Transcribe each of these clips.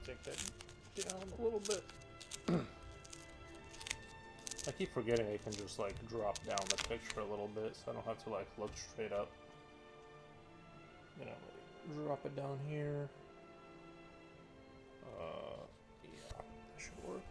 take that down a little bit. I keep forgetting I can just like drop down the picture a little bit so I don't have to like look straight up. You know, drop it down here. Yeah, that should work.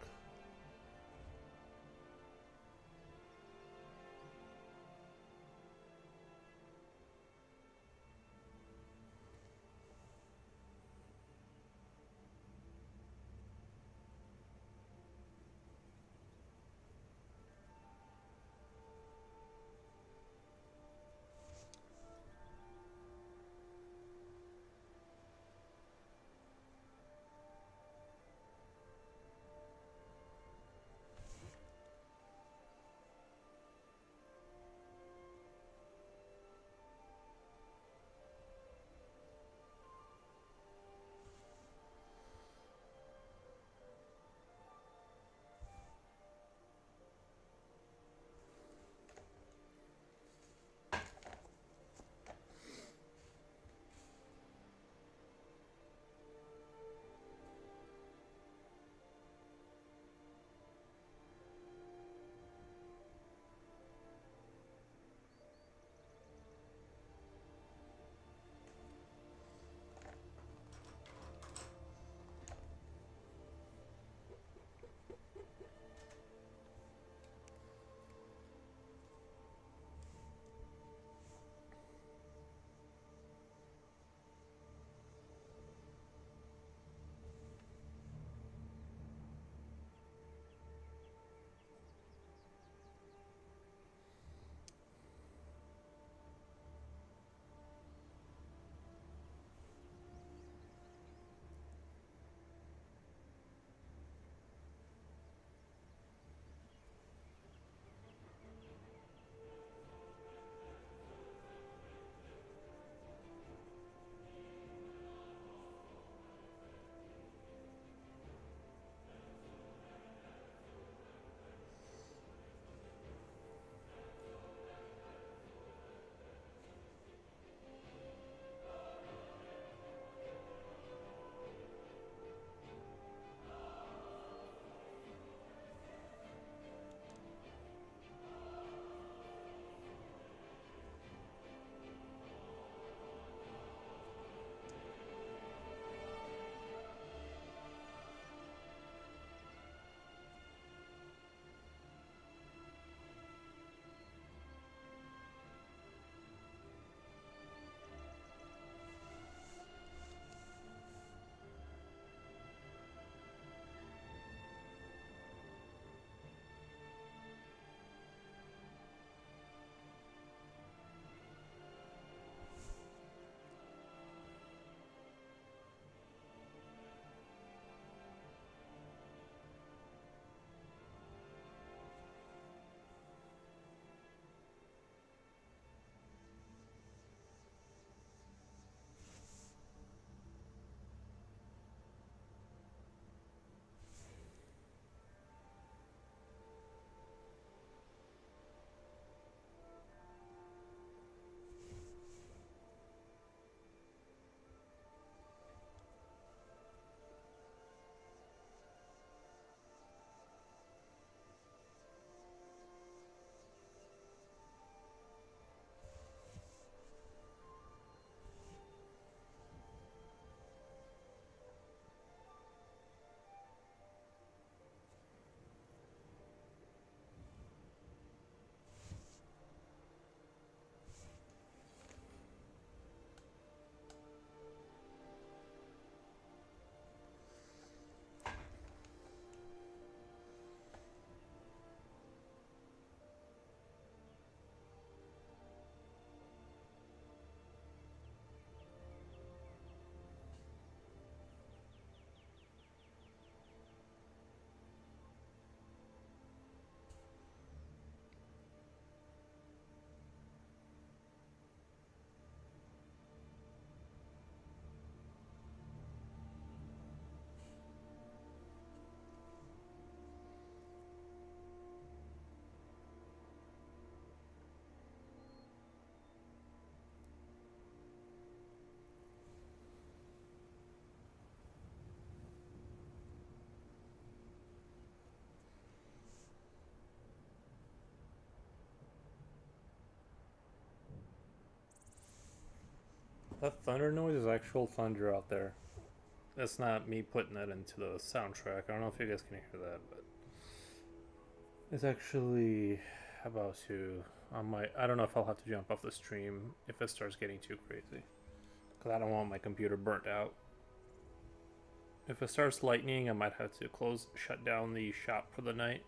That thunder noise is actual thunder out there. That's not me putting that into the soundtrack. I don't know if you guys can hear that, but it's actually about to. I don't know if I'll have to jump off the stream if it starts getting too crazy, because I don't want my computer burnt out. If it starts lightning, I might have to shut down the shop for the night.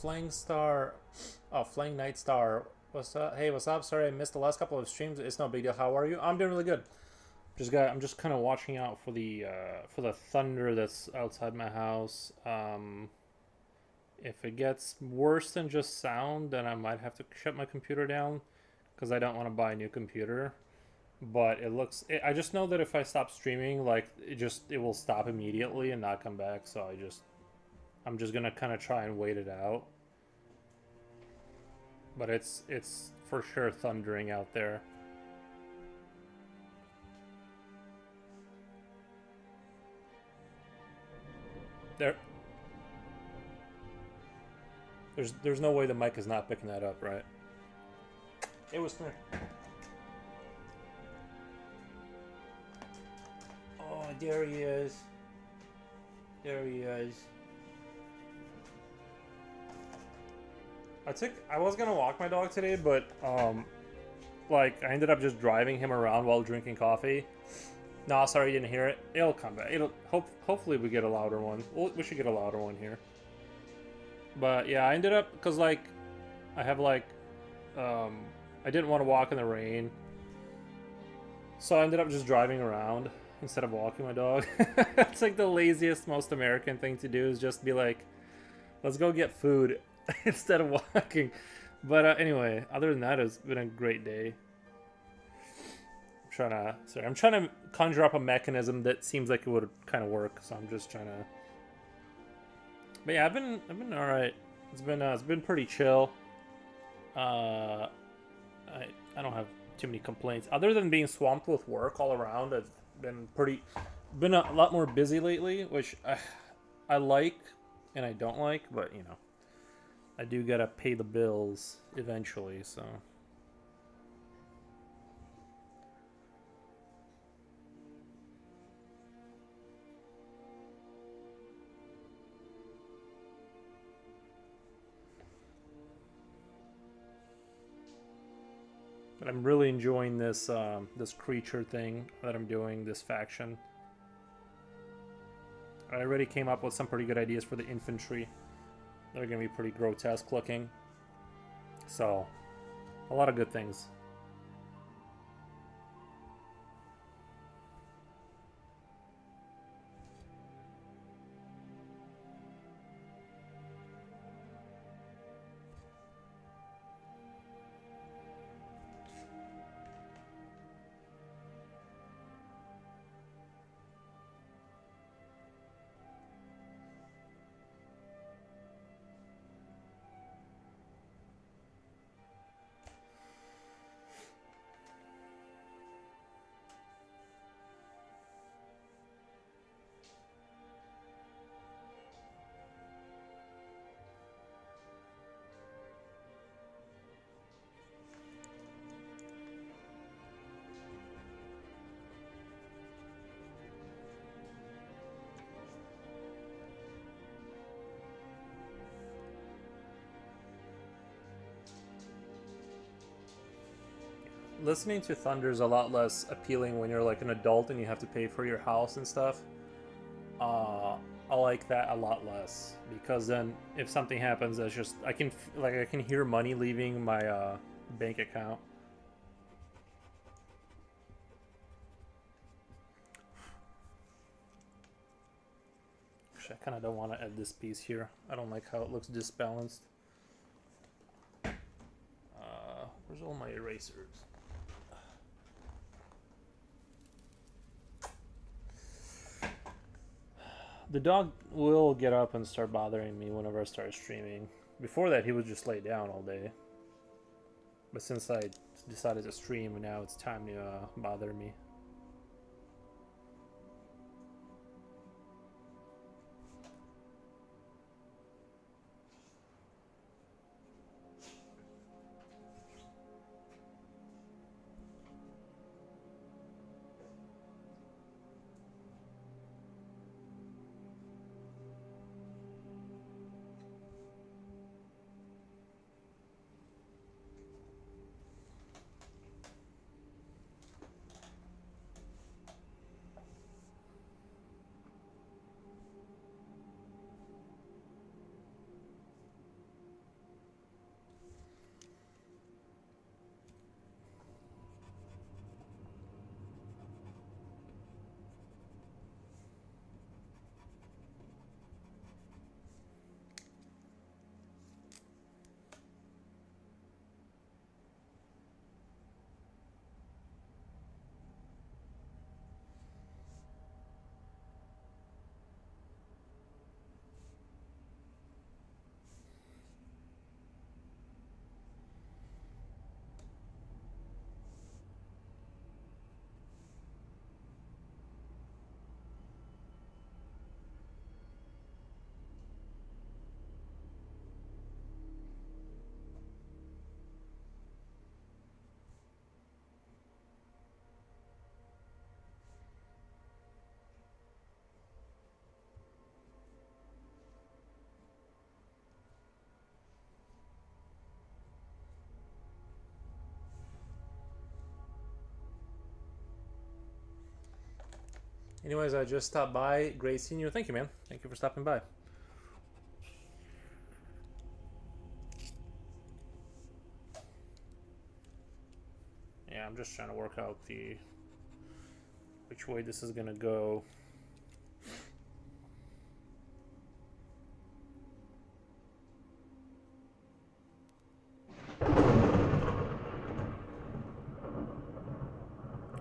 Flying Star, oh, Flying Night Star. What's up? Hey, what's up? Sorry I missed the last couple of streams. It's no big deal. How are you? I'm doing really good. I'm just kind of watching out for the thunder that's outside my house. If it gets worse than just sound, then I might have to shut my computer down because I don't want to buy a new computer. But I just know that if I stop streaming, like it will stop immediately and not come back. So I'm just gonna kind of try and wait it out. But it's for sure thundering out there. There, there's no way the mic is not picking that up, right? It was there. Oh, there he is. There he is. I was gonna walk my dog today, but like I ended up just driving him around while drinking coffee. No, sorry, you didn't hear it. It'll come back. Hopefully we get a louder one. We should get a louder one here. But yeah, I ended up because like I have like I didn't want to walk in the rain, so I ended up just driving around instead of walking my dog. It's like the laziest, most American thing to do is just be like, let's go get food instead of walking. But anyway, other than that, it's been a great day. I'm trying to conjure up a mechanism that seems like it would kind of work. So I'm just trying to. But yeah, I've been all right. It's been pretty chill. I don't have too many complaints other than being swamped with work all around. I've been a lot more busy lately, which I like and I don't like, but you know, I do gotta pay the bills eventually, so. But I'm really enjoying this this creature thing that I'm doing, this faction. I already came up with some pretty good ideas for the infantry. They're gonna be pretty grotesque looking. So, a lot of good things. Listening to thunder is a lot less appealing when you're like an adult and you have to pay for your house and stuff. I like that a lot less because then if something happens, that's just I can hear money leaving my bank account. Actually, I kind of don't want to add this piece here. I don't like how it looks disbalanced. Where's all my erasers? The dog will get up and start bothering me whenever I start streaming. Before that, he would just lay down all day. But since I decided to stream, now it's time to bother me. Anyways, I just stopped by. Great seeing you. Thank you, man. Thank you for stopping by. Yeah, I'm just trying to work out which way this is gonna go.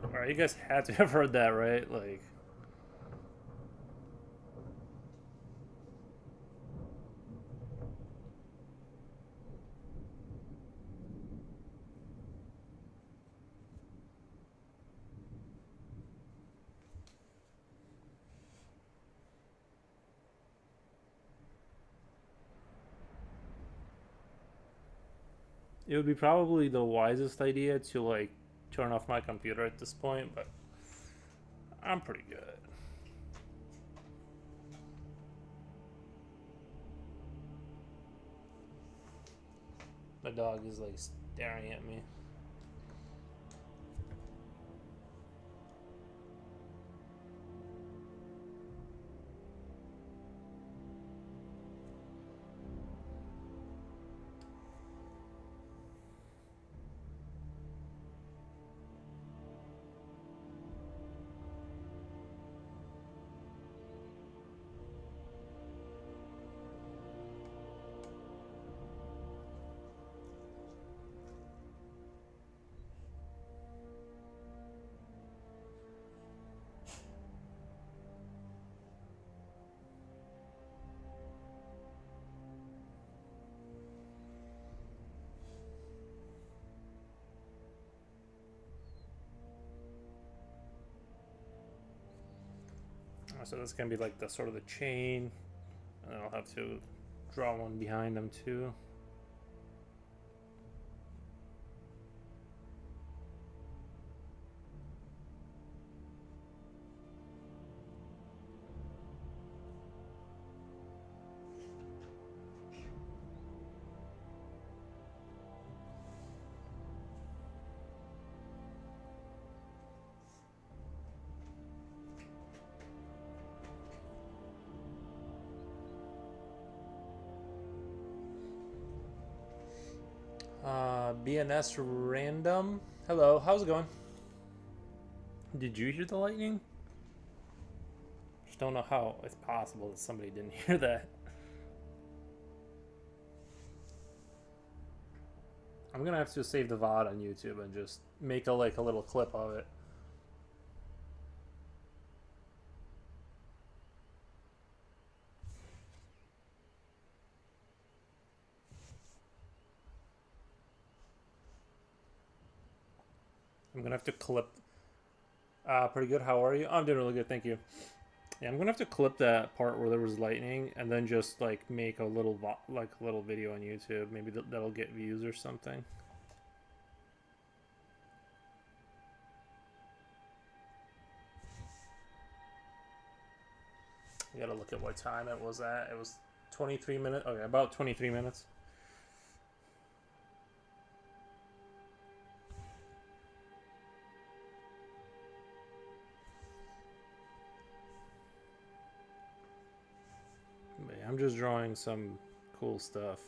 Alright, you guys had to have heard that, right? Like, it would be probably the wisest idea to, like, turn off my computer at this point, but I'm pretty good. My dog is, like, staring at me. So that's gonna be like the sort of the chain, and I'll have to draw one behind them too. BNS Random. Hello, how's it going? Did you hear the lightning? Just don't know how it's possible that somebody didn't hear that. I'm gonna have to save the VOD on YouTube and just make a little clip of it. I'm gonna have to clip. Pretty good. How are you? I'm doing really good, thank you. Yeah, I'm gonna have to clip that part where there was lightning and then just like make a little little video on YouTube. Maybe that'll get views or something. You gotta look at what time it was at. It was 23 minutes. Okay, about 23 minutes. But yeah, I'm just drawing some cool stuff.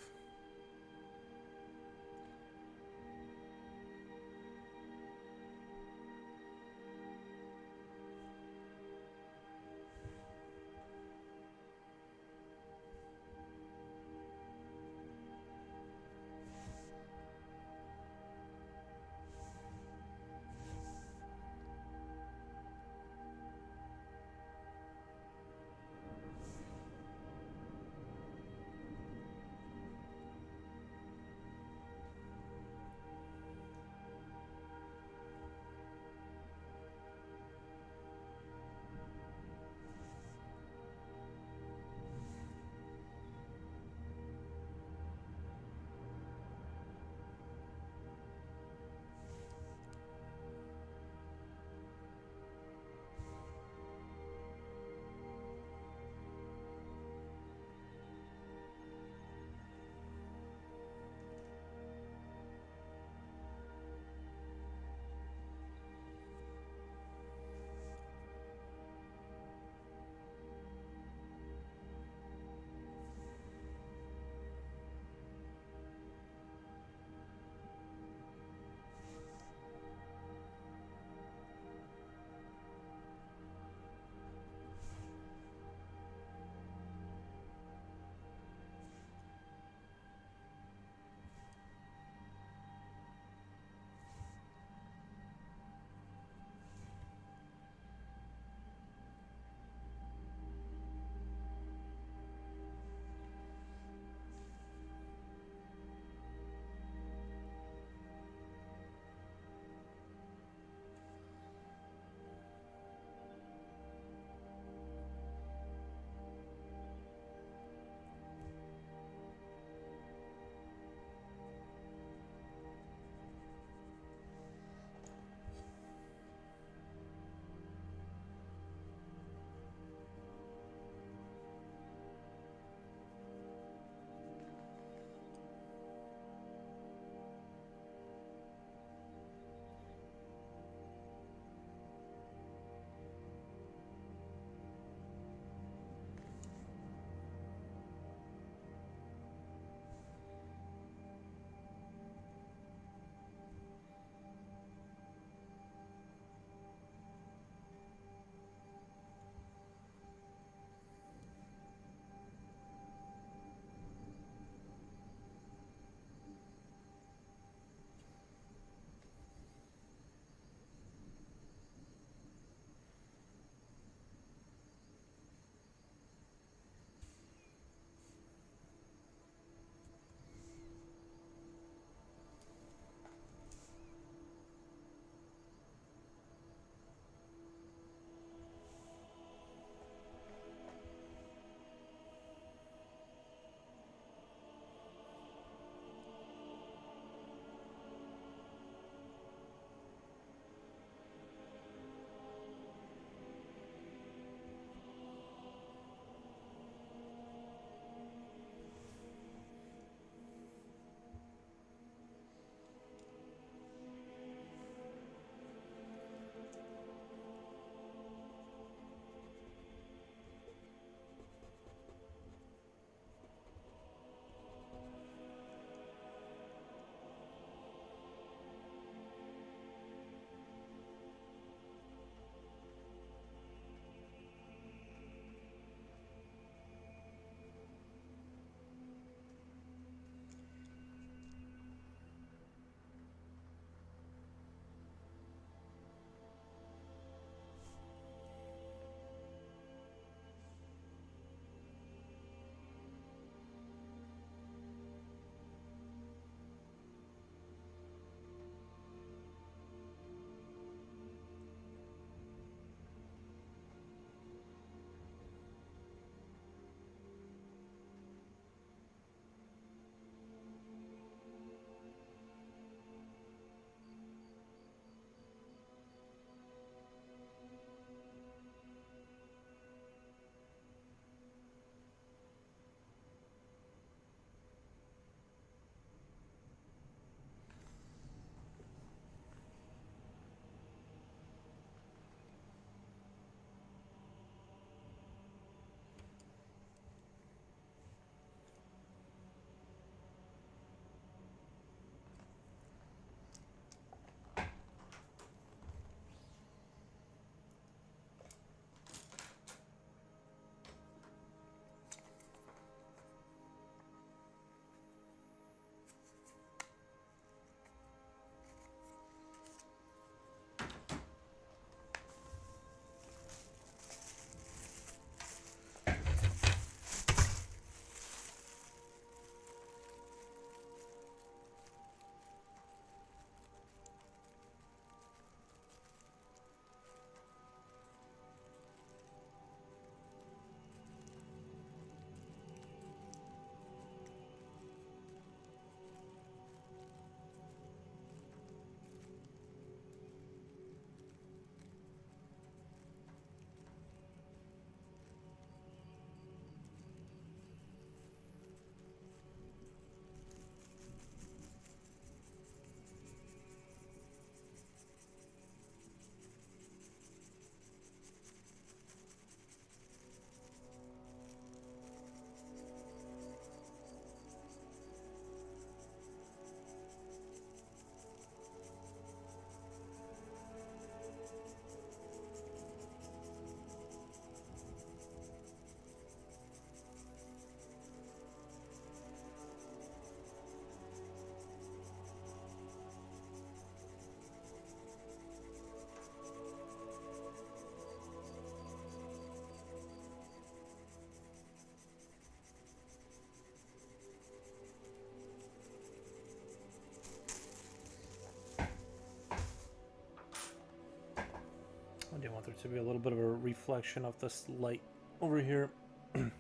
do want there to be a little bit of a reflection of this light over here. I'm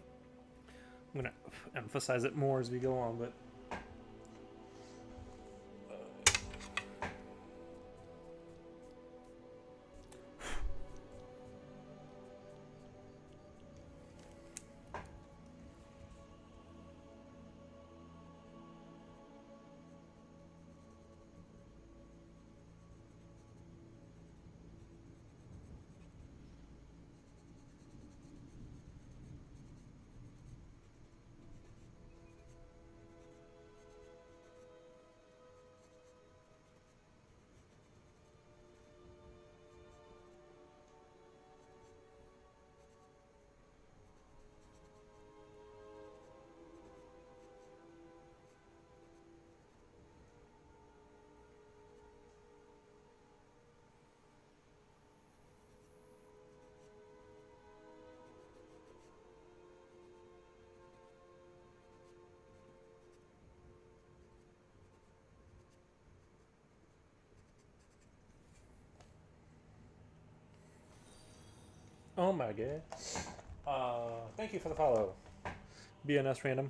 gonna emphasize it more as we go on, but oh my god. Thank you for the follow. BNS random.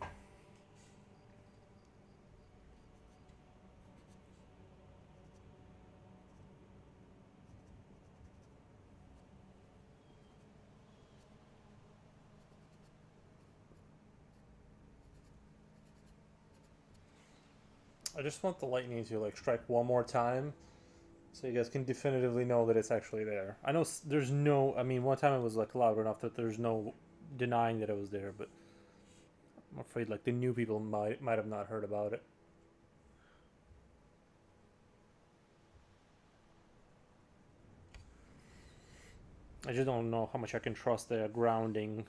I just want the lightning to like strike one more time, so you guys can definitively know that it's actually there. I know there's no. I mean, one time it was like loud enough that there's no denying that it was there, but I'm afraid like the new people might have not heard about it. I just don't know how much I can trust the grounding.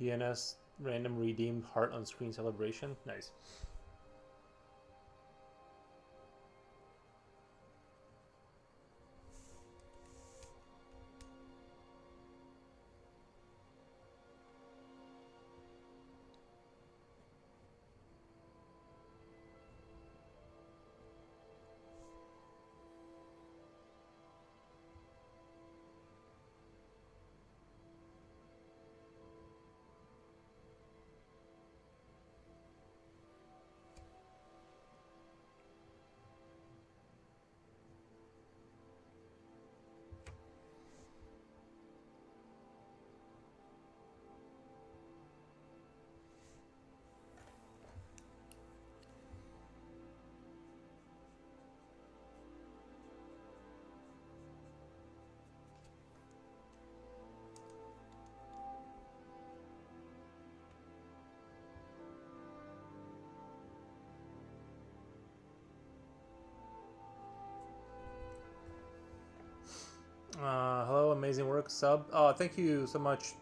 DNS random redeemed heart on screen celebration. Nice. Hello, amazing work, sub. Thank you so much,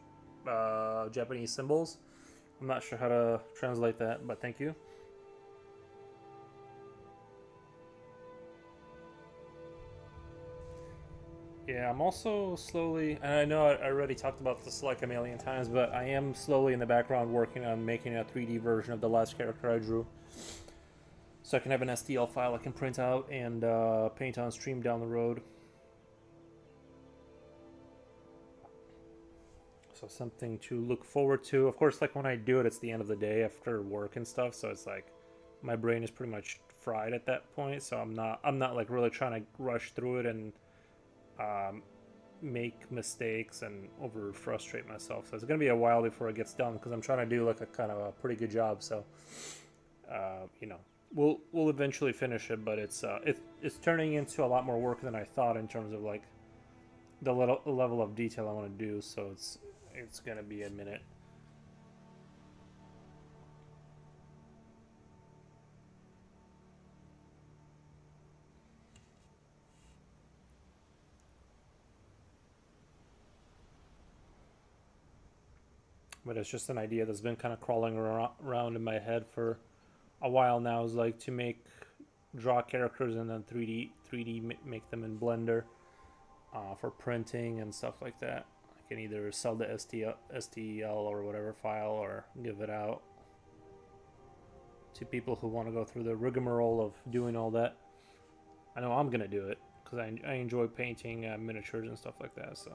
Japanese symbols. I'm not sure how to translate that, but thank you. Yeah, I'm also slowly, and I know I already talked about this like a million times, but I am slowly in the background working on making a 3D version of the last character I drew. so I can have an STL file I can print out and paint on stream down the road. So something to look forward to. Of course, like when I do it, it's the end of the day after work and stuff, so it's like my brain is pretty much fried at that point. So I'm not like really trying to rush through it and um, make mistakes and over frustrate myself. So it's gonna be a while before it gets done because I'm trying to do like a kind of a pretty good job. So you know, we'll eventually finish it, but it's turning into a lot more work than I thought in terms of like the level of detail I want to do. So it's gonna be a minute. But it's just an idea that's been kind of crawling around in my head for a while now. Is like to draw characters and then 3D make them in Blender for printing and stuff like that. I can either sell the STL or whatever file or give it out to people who want to go through the rigmarole of doing all that. I know I'm gonna do it because I enjoy painting miniatures and stuff like that. So.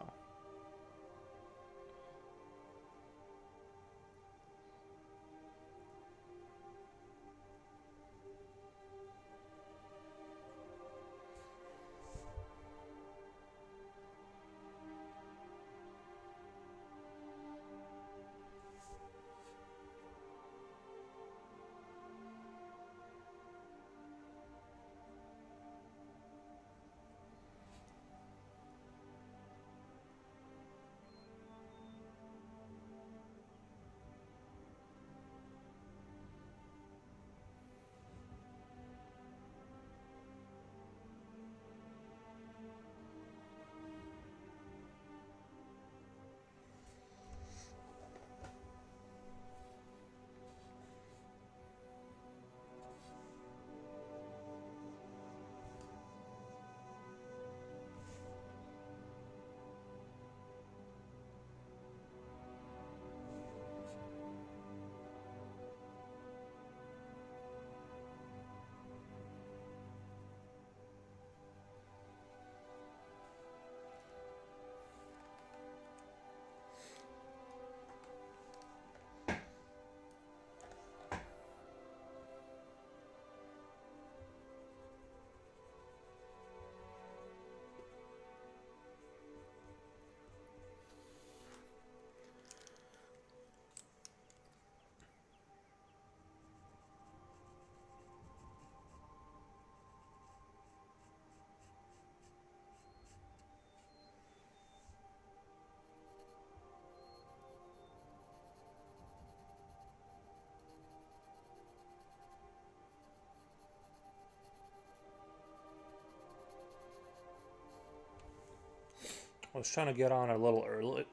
I was trying to get on a little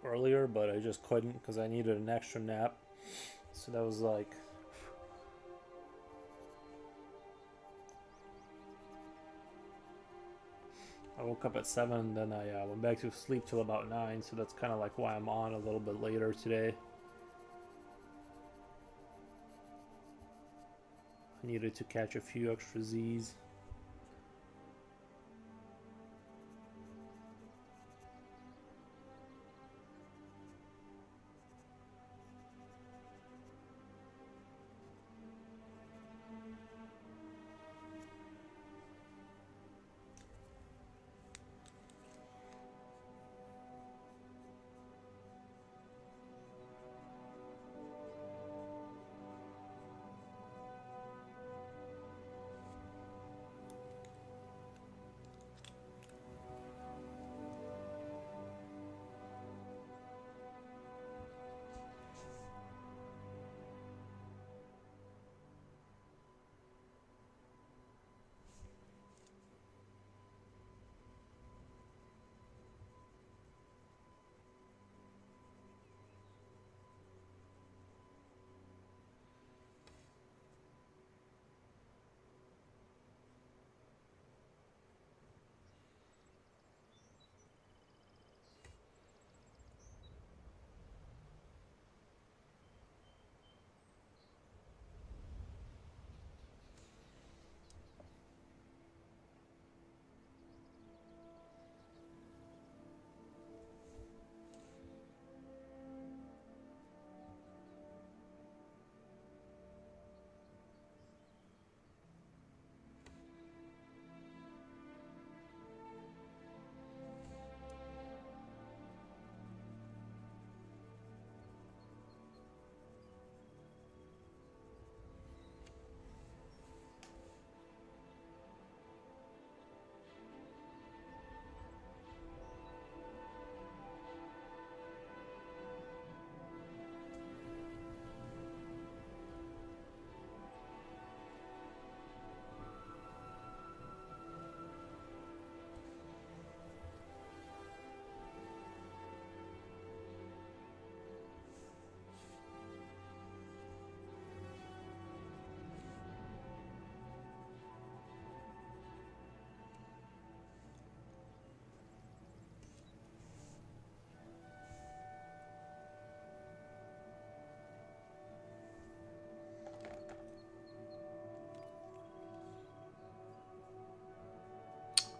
earlier, but I just couldn't because I needed an extra nap. So that was like I woke up at 7, then I went back to sleep till about 9. So that's kind of like why I'm on a little bit later today. I needed to catch a few extra Z's.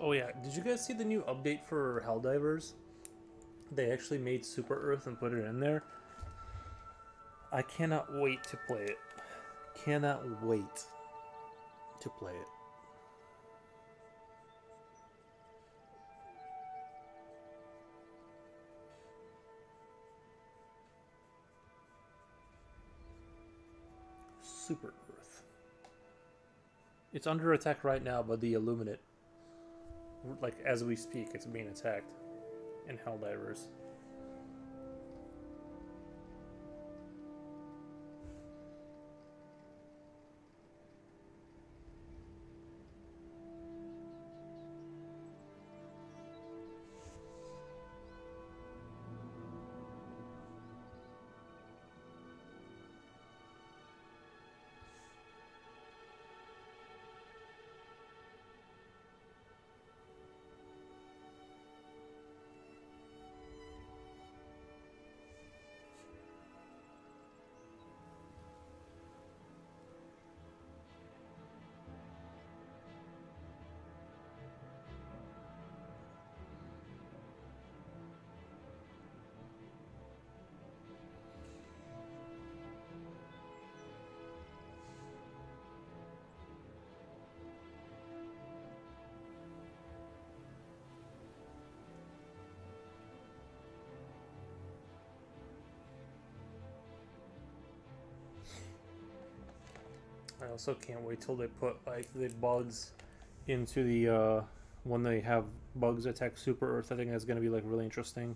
Oh yeah, did you guys see the new update for Helldivers? They actually made Super Earth and put it in there. I cannot wait to play it. Cannot wait to play it. Super Earth. It's under attack right now by the Illuminate. Like as we speak, it's being attacked in Helldivers. I also can't wait till they put like the bugs into the when they have bugs attack Super Earth. I think that's gonna be like really interesting.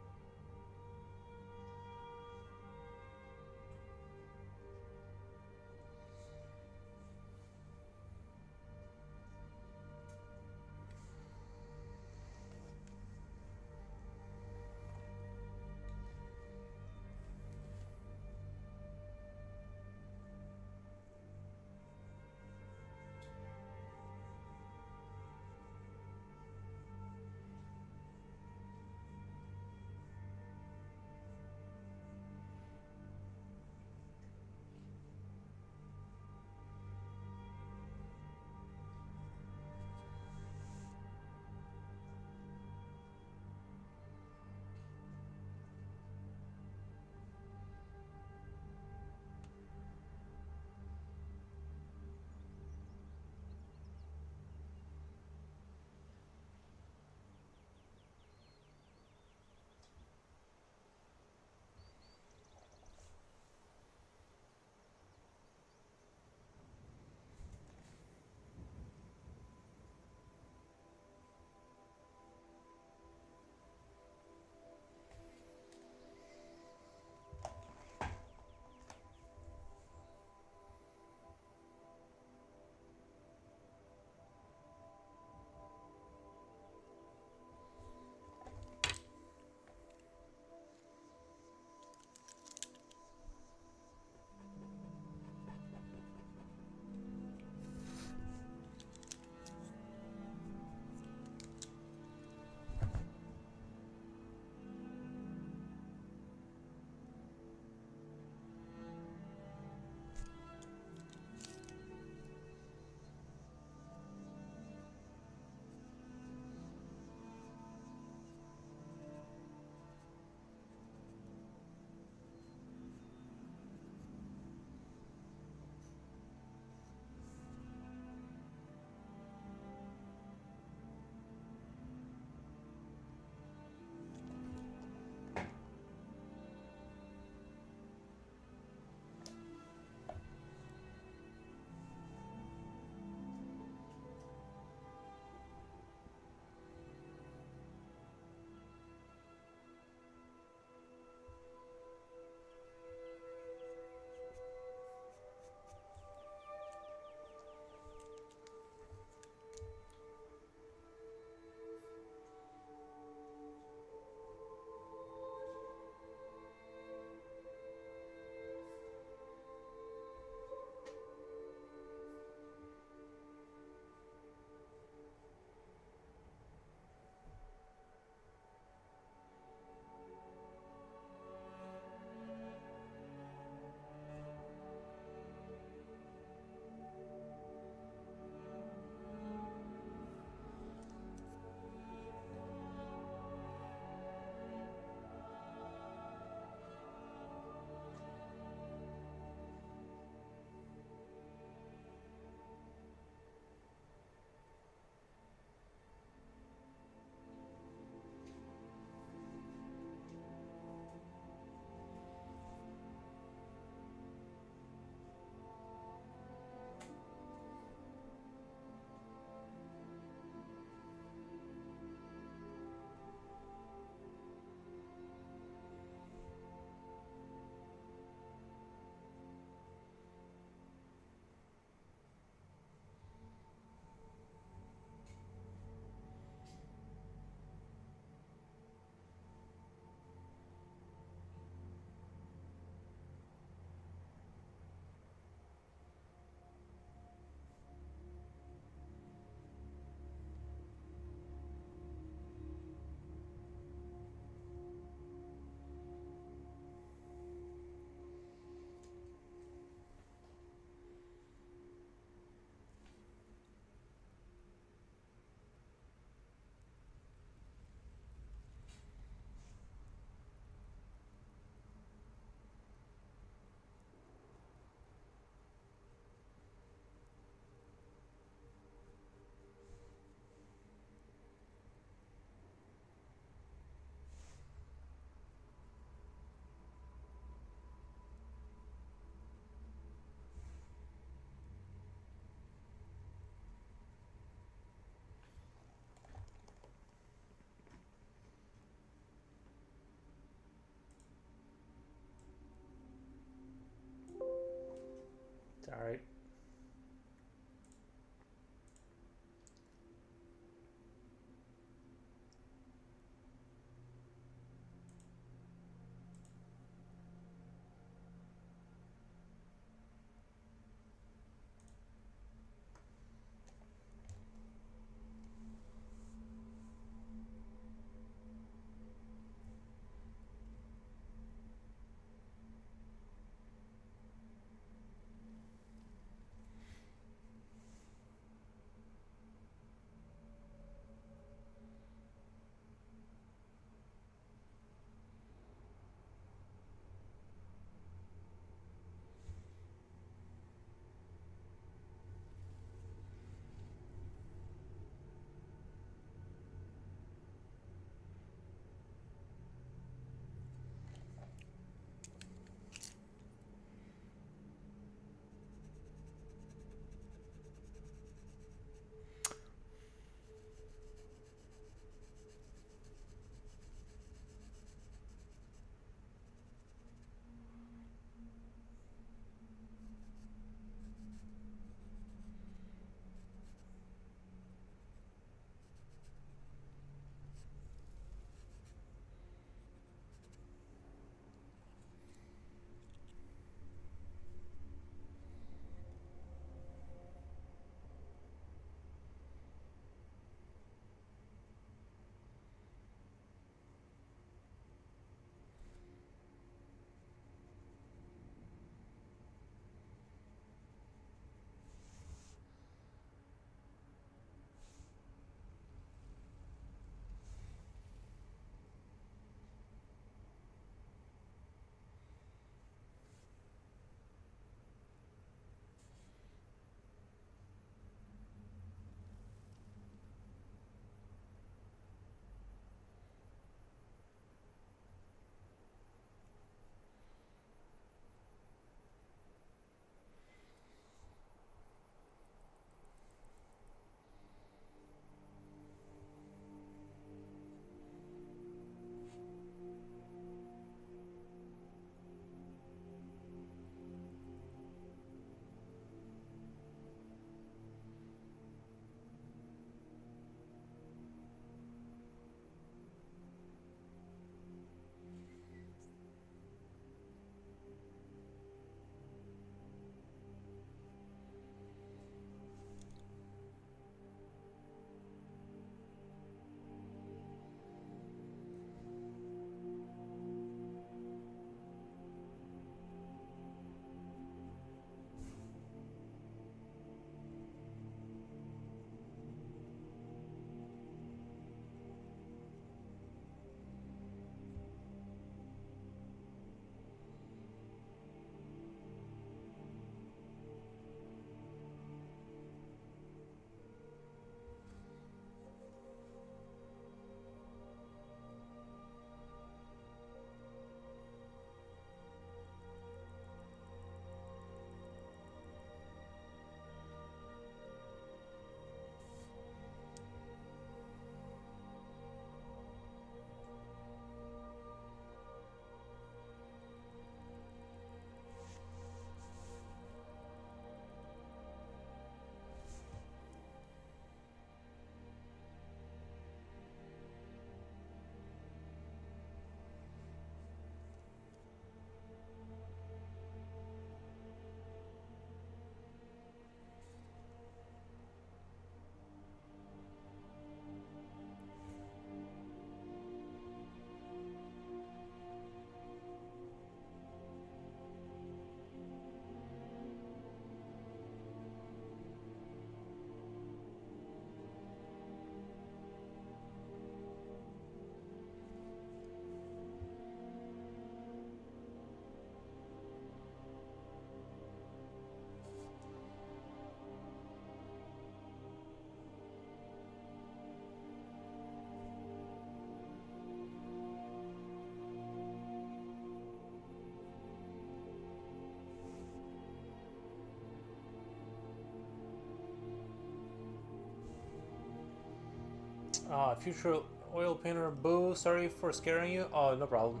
Future oil painter Boo, sorry for scaring you. Oh, no problem.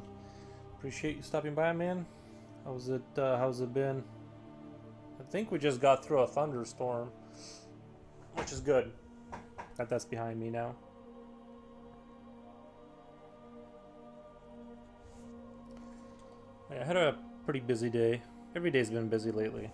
Appreciate you stopping by, man. How's it been? I think we just got through a thunderstorm, which is good. That's behind me now. Yeah, I had a pretty busy day. Every day's been busy lately.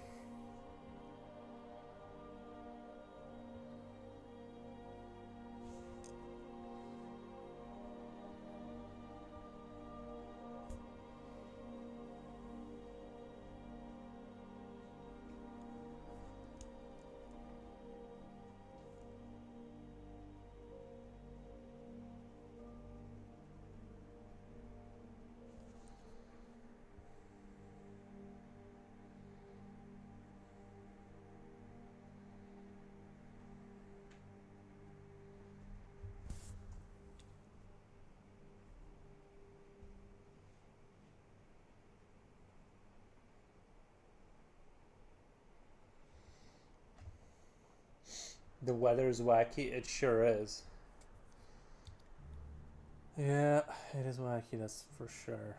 The weather's wacky. It sure is. Yeah, it is wacky, that's for sure.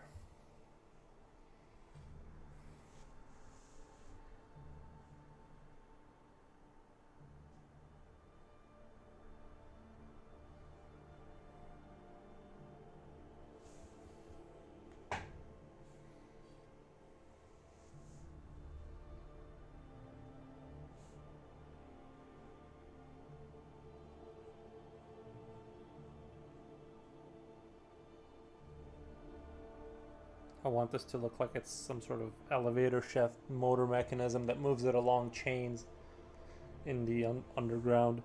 I want this to look like it's some sort of elevator shaft motor mechanism that moves it along chains in the underground.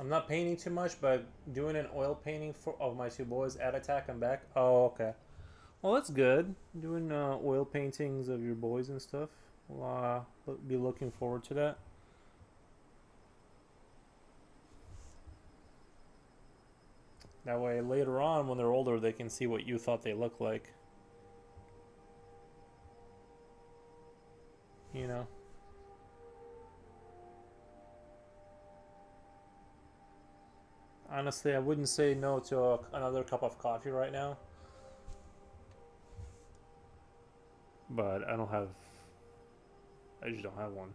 I'm not painting too much, but doing an oil painting of my two boys at Attack and back. Oh, okay. Well, that's good. Doing oil paintings of your boys and stuff. We'll be looking forward to that. That way, later on, when they're older, they can see what you thought they looked like. You know? Honestly, I wouldn't say no to another cup of coffee right now. But I don't have... I just don't have one.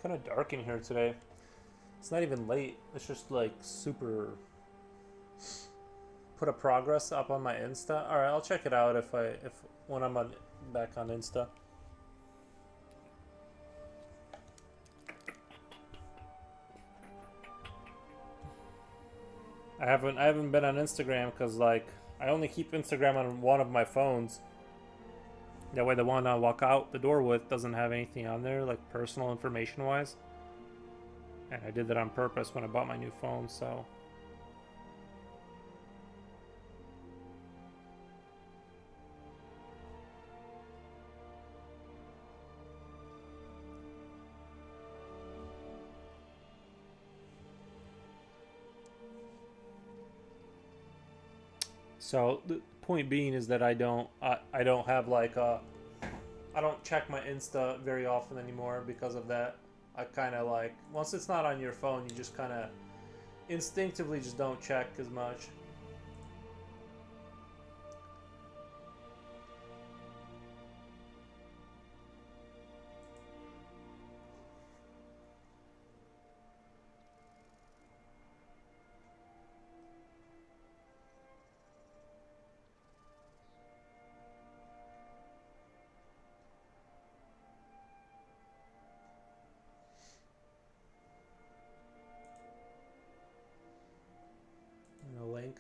Kind of dark in here today. It's not even late. It's just like super. Put a progress up on my Insta. All right, I'll check it out if when I'm back on Insta. I haven't been on Instagram because like I only keep Instagram on one of my phones. That way, the one I walk out the door with doesn't have anything on there, like personal information wise. And I did that on purpose when I bought my new phone, so. So the point being is that I don't have like I don't check my Insta very often anymore because of that. I kind of like once it's not on your phone, you just kind of instinctively just don't check as much.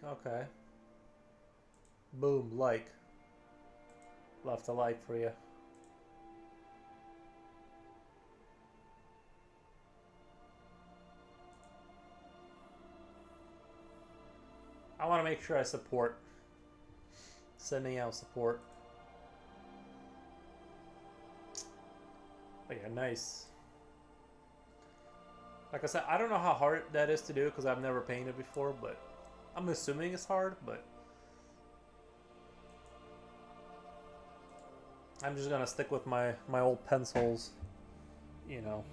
Okay. Boom, like. Left a like for you. I want to make sure I support. Sending out support. But yeah, nice. Like I said, I don't know how hard that is to do because I've never painted before, but I'm assuming it's hard, but I'm just gonna stick with my old pencils, you know.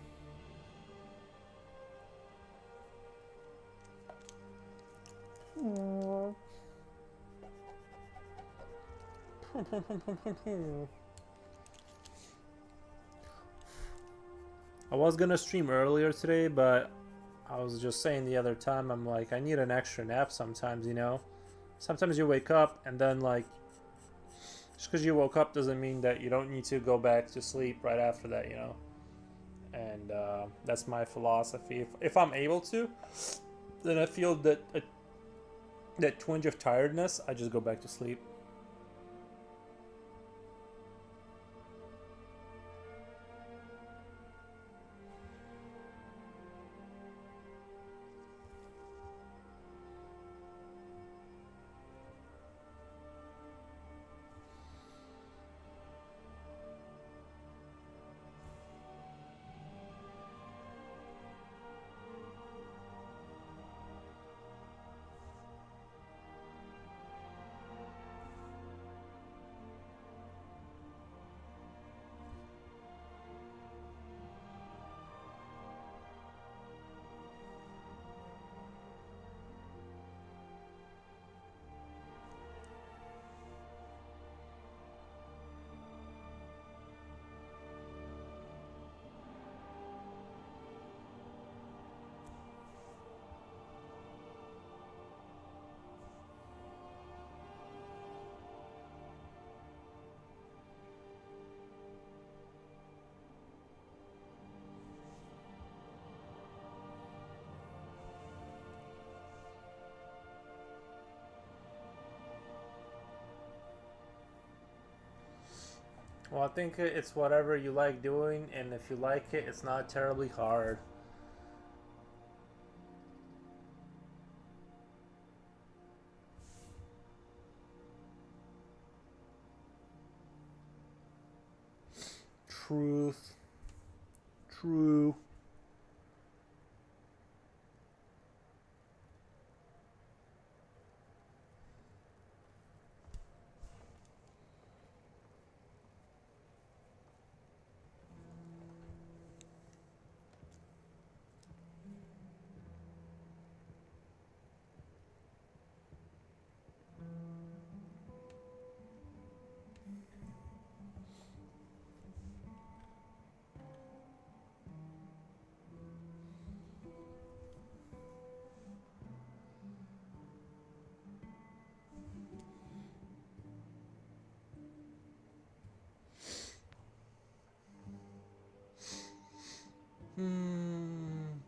I was gonna stream earlier today, but I was just saying the other time, I'm like, I need an extra nap sometimes, you know? Sometimes you wake up and then, like, just because you woke up doesn't mean that you don't need to go back to sleep right after that, you know? And that's my philosophy. If I'm able to, then I feel that that twinge of tiredness, I just go back to sleep. Well, I think it's whatever you like doing, and if you like it, it's not terribly hard. Truth. True.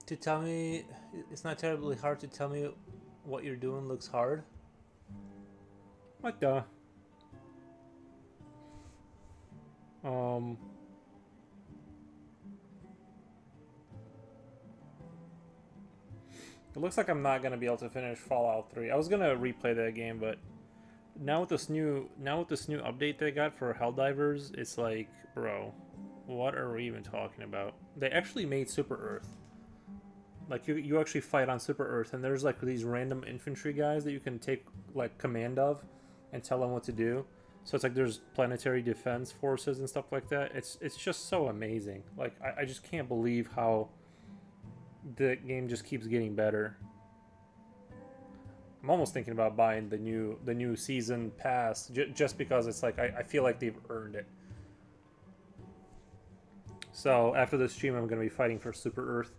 To tell me, it's not terribly hard to tell me what you're doing looks hard. Like the um. It looks like I'm not gonna be able to finish Fallout 3. I was gonna replay that game, but now with this new update they got for Helldivers, it's like, bro, what are we even talking about? They actually made Super Earth. Like you actually fight on Super Earth, and there's like these random infantry guys that you can take like command of, and tell them what to do. So it's like there's planetary defense forces and stuff like that. It's just so amazing. Like I just can't believe how the game just keeps getting better. I'm almost thinking about buying the new season pass just because it's like I feel like they've earned it. So after this stream, I'm gonna be fighting for Super Earth.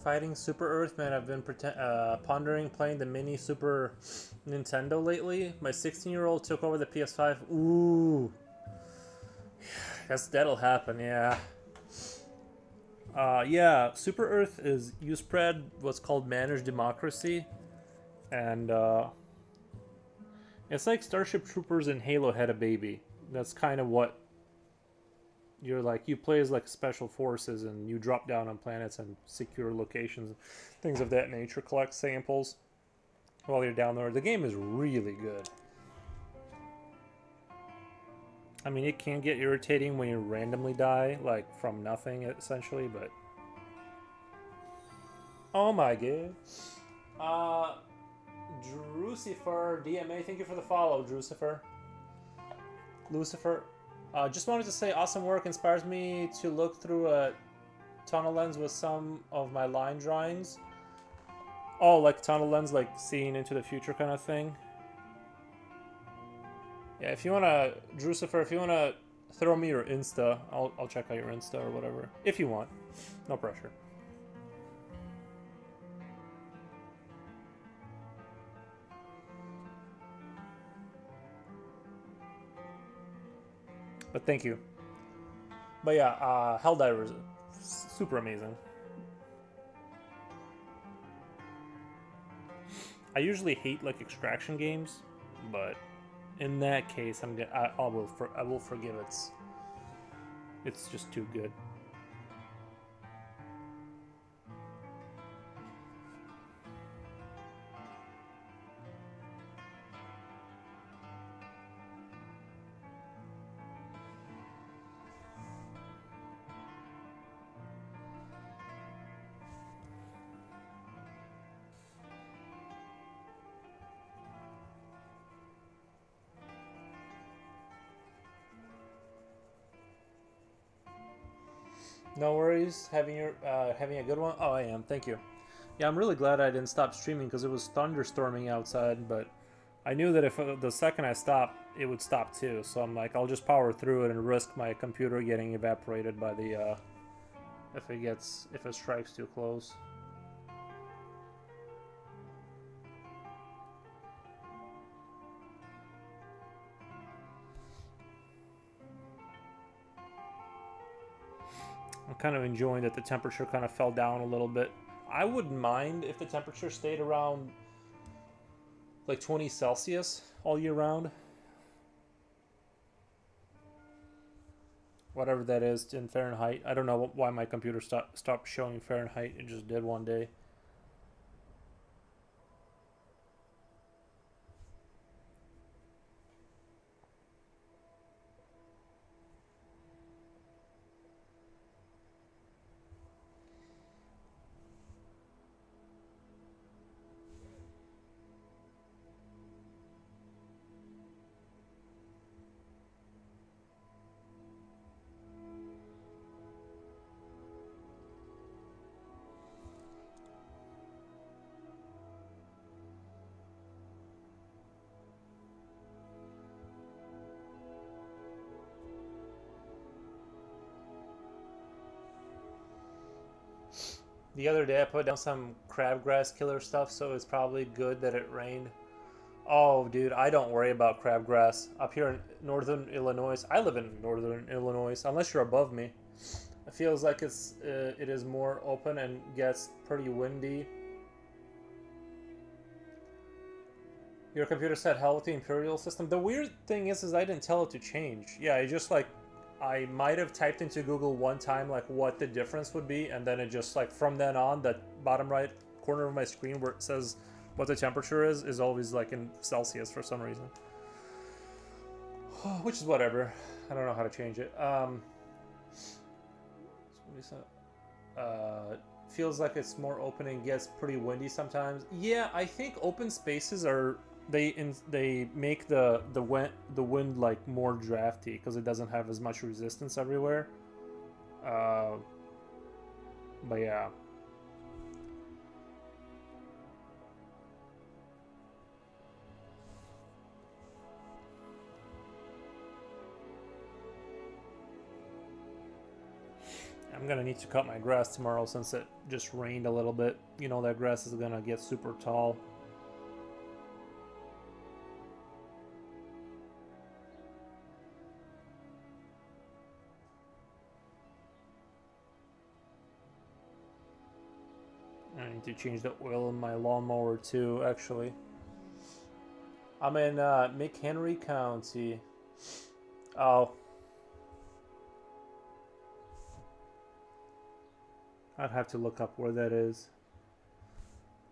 Fighting Super Earth, man. I've been pondering playing the mini Super Nintendo lately. My 16-year-old took over the PS5. Ooh. Guess that'll happen, yeah. Yeah, Super Earth is, you spread what's called managed democracy. And, it's like Starship Troopers and Halo had a baby. That's kind of what you're like. You play as like special forces and you drop down on planets and secure locations, things of that nature, collect samples while you're down there. The game is really good. I mean, it can get irritating when you randomly die, like from nothing, essentially, but... Oh my god. Drucifer, DMA, thank you for the follow, Drucifer. Lucifer. Just wanted to say, awesome work inspires me to look through a tunnel lens with some of my line drawings. Oh, like tunnel lens, like seeing into the future kind of thing. Yeah, if you wanna, Drucifer, if you wanna throw me your Insta, I'll check out your Insta or whatever. If you want. No pressure. But thank you. But yeah, Helldivers, super amazing. I usually hate like extraction games, but in that case, I will forgive it. It's just too good. No worries. Having a good one. Oh, I am. Thank you. Yeah, I'm really glad I didn't stop streaming because it was thunderstorming outside. But I knew that if the second I stopped, it would stop too. So I'm like, I'll just power through it and risk my computer getting evaporated by the if it strikes too close. I'm kind of enjoying that the temperature kind of fell down a little bit. I wouldn't mind if the temperature stayed around like 20 Celsius all year round. Whatever that is in Fahrenheit. I don't know why my computer stopped showing Fahrenheit. It just did one day. The other day I put down some crabgrass killer stuff, so it's probably good that it rained. Oh, dude, I don't worry about crabgrass. Up here in northern Illinois, I live in northern Illinois, unless you're above me. It feels like it is more open and gets pretty windy. Your computer said hell with the Imperial system. The weird thing is I didn't tell it to change. Yeah, I just like, I might have typed into Google one time like what the difference would be, and then it just like from then on, that bottom right corner of my screen where it says what the temperature is always like in Celsius for some reason. Which is whatever. I don't know how to change it. Feels like it's more open and gets pretty windy sometimes. Yeah, I think open spaces are they make the wind like more drafty because it doesn't have as much resistance everywhere. But yeah. I'm gonna need to cut my grass tomorrow since it just rained a little bit. You know that grass is gonna get super tall. I need to change the oil in my lawnmower too, actually. I'm in McHenry County. Oh. I'd have to look up where that is.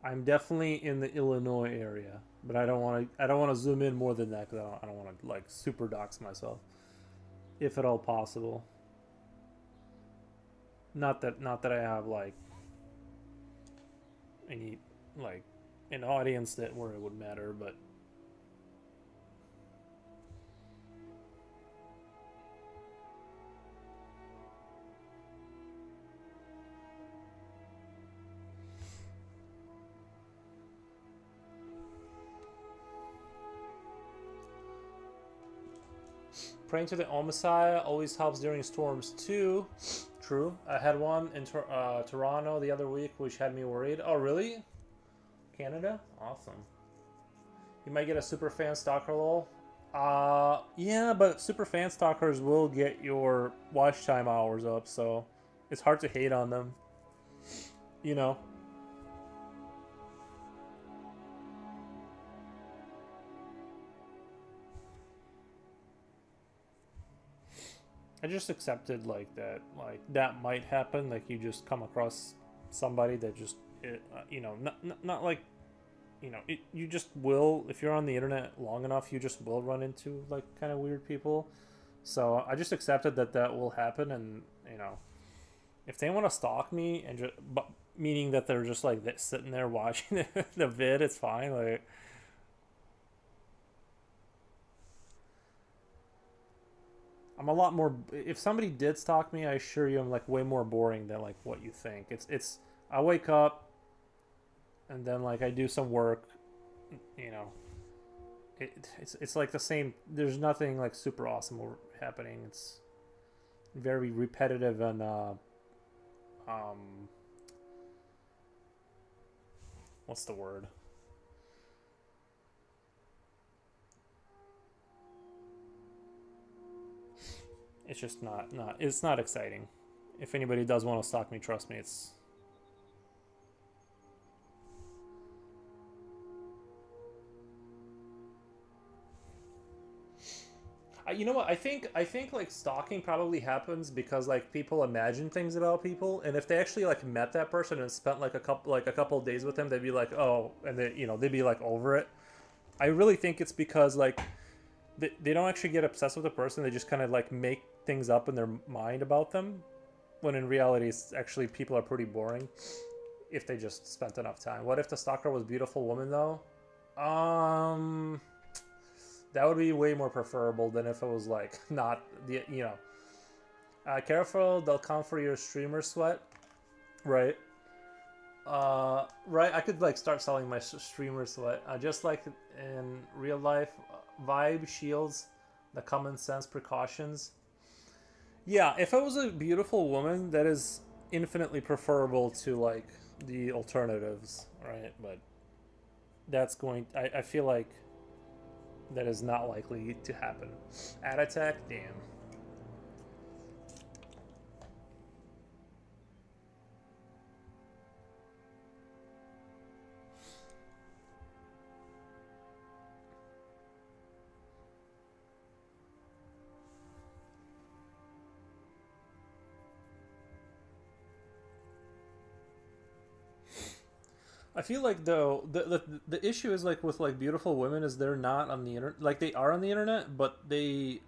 I'm definitely in the Illinois area, but I don't want to. I don't want to zoom in more than that because I don't want to like super dox myself, if at all possible. Not that I have like any like an audience that where it would matter, but praying to the Omessiah always helps during storms too. True. I had one in Toronto the other week, which had me worried. Oh, really? Canada? Awesome. You might get a super fan stalker lol. Yeah, but super fan stalkers will get your watch time hours up, so it's hard to hate on them. You know. I just accepted like that might happen. Like you just come across somebody that just, you know, not like, you know, you just will, if you're on the internet long enough, you just will run into like kind of weird people. So I just accepted that that will happen, and you know, if they want to stalk me and just, but meaning that they're just like sitting there watching the vid, it's fine. Like I'm a lot more. If somebody did stalk me, I assure you, I'm like way more boring than like what you think. It's. I wake up, and then like I do some work. You know, it's like the same. There's nothing like super awesome happening. It's very repetitive and um, what's the word? It's just not. It's not exciting. If anybody does want to stalk me, trust me, it's. You know what? I think like stalking probably happens because like people imagine things about people, and if they actually like met that person and spent like a couple of days with them, they'd be like, oh, and they they'd be like over it. I really think it's because like they don't actually get obsessed with the person. They just kind of like make things up in their mind about them, when in reality, it's actually people are pretty boring if they just spent enough time. What if the stalker was a beautiful woman though? Um, that would be way more preferable than if it was like not the careful, they'll come for your streamer sweat, right? Right. I could like start selling my streamer sweat, just like in real life. Vibe shields, the common sense precautions. Yeah, if it was a beautiful woman, that is infinitely preferable to like the alternatives, right? But that's going. I feel like that is not likely to happen. Ad attack, damn. I feel like though the issue is like with like beautiful women is they're not on the internet. Like they are on the internet, but they.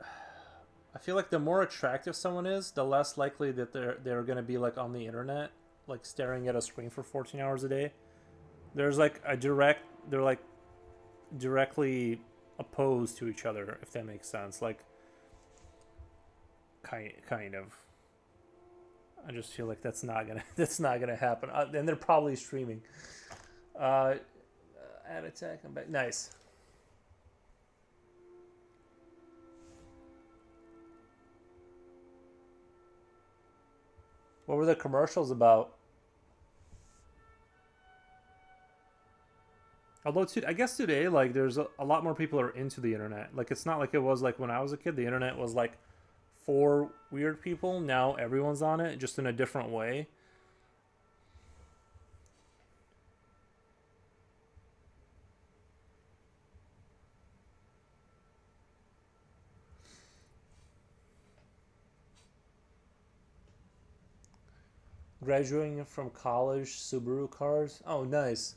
I feel like the more attractive someone is, the less likely that they're gonna be like on the internet, like staring at a screen for 14 hours a day. There's like a direct. They're like directly opposed to each other, if that makes sense. Like kind of. I just feel like that's not gonna that's not gonna happen. And they're probably streaming. Uh, Ad attack. I'm back. Nice. What were the commercials about? Although I guess today, like, there's a lot more people are into the internet. Like, it's not like it was like when I was a kid. The internet was like for weird people. Now everyone's on it, just in a different way. Graduating from college, Subaru cars. Oh, nice.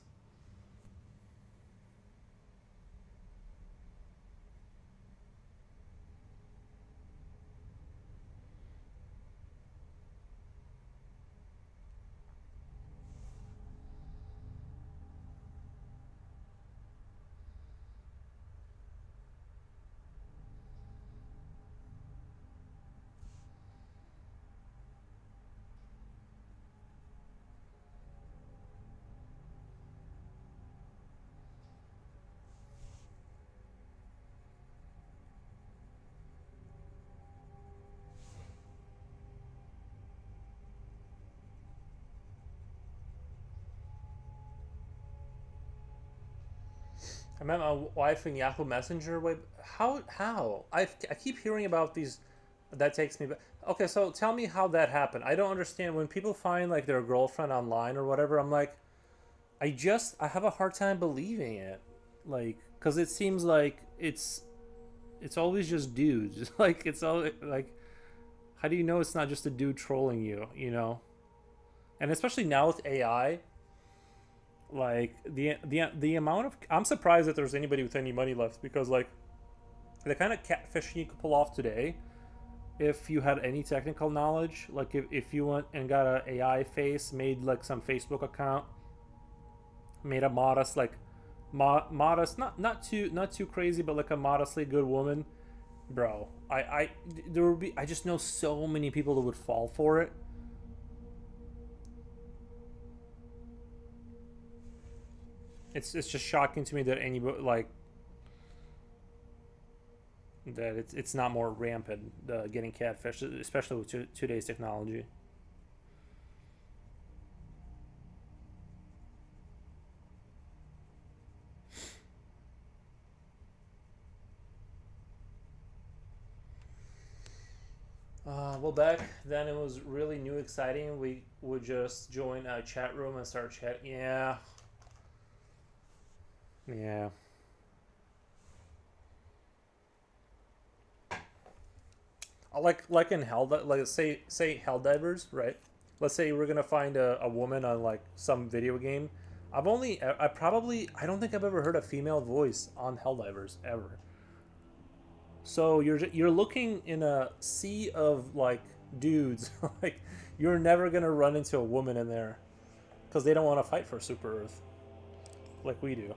I met my wife in Yahoo Messenger. Wait, how? How? I keep hearing about these. That takes me back. Okay, so tell me how that happened. I don't understand when people find like their girlfriend online or whatever. I'm like, I have a hard time believing it, like, because it seems like it's always just dudes. Like it's all like, how do you know it's not just a dude trolling you? You know, and especially now with AI, like the amount of I'm surprised that there's anybody with any money left because like the kind of catfishing you could pull off today if you had any technical knowledge, like if you went and got a AI face, made like some Facebook account, made a modest like modest, not too crazy, but like a modestly good woman, bro. I there would be I just know so many people that would fall for it. It's just shocking to me that anybody like that it's not more rampant getting catfish, especially with today's technology. Well, back then it was really new, exciting. We would just join a chat room and start chat. Yeah, yeah. Like in Hell, like say Helldivers, right? Let's say we're gonna find a woman on like some video game. I probably I don't think I've ever heard a female voice on Helldivers ever. So you're looking in a sea of like dudes. Like you're never gonna run into a woman in there because they don't want to fight for Super Earth like we do.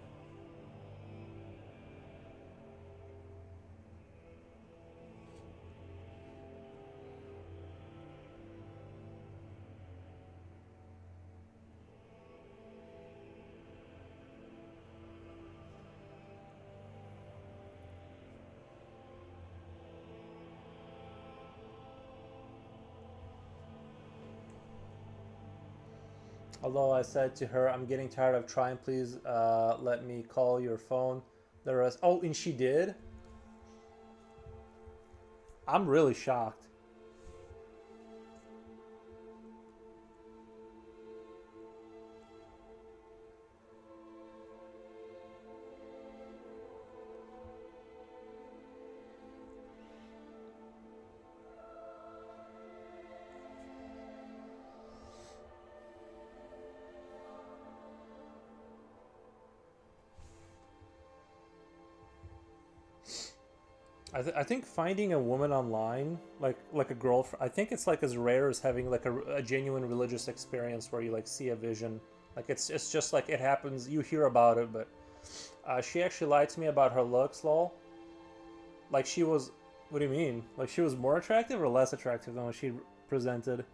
Although I said to her, "I'm getting tired of trying. Please, let me call your phone." The rest. Oh, and she did. I'm really shocked. I think finding a woman online, like a girl, I think it's like as rare as having like a genuine religious experience where you like see a vision. Like it's just like it happens. You hear about it, but she actually lied to me about her looks, lol. Like she was. What do you mean? Like she was more attractive or less attractive than what she presented?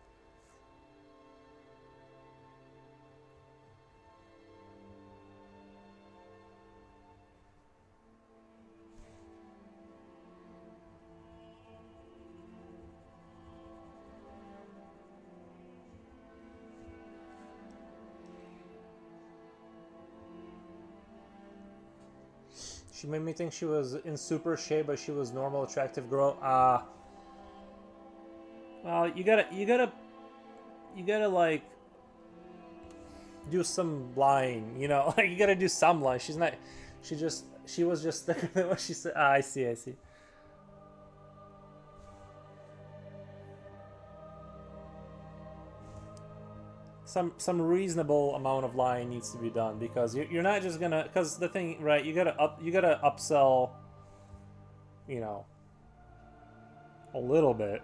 She made me think she was in super shape, but she was normal, attractive girl. Well, you gotta like do some lying, you know? Like you gotta do some lying. She's not. She was just what she said. I see. I see. Some reasonable amount of lying needs to be done because you're not just gonna because the thing right you gotta upsell, you know, a little bit.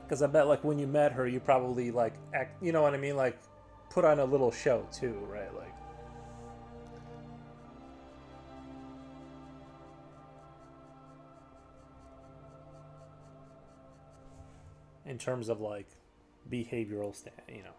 Because I bet like when you met her, you probably like act, you know what I mean, like put on a little show too, right? Like in terms of like behavioral you know.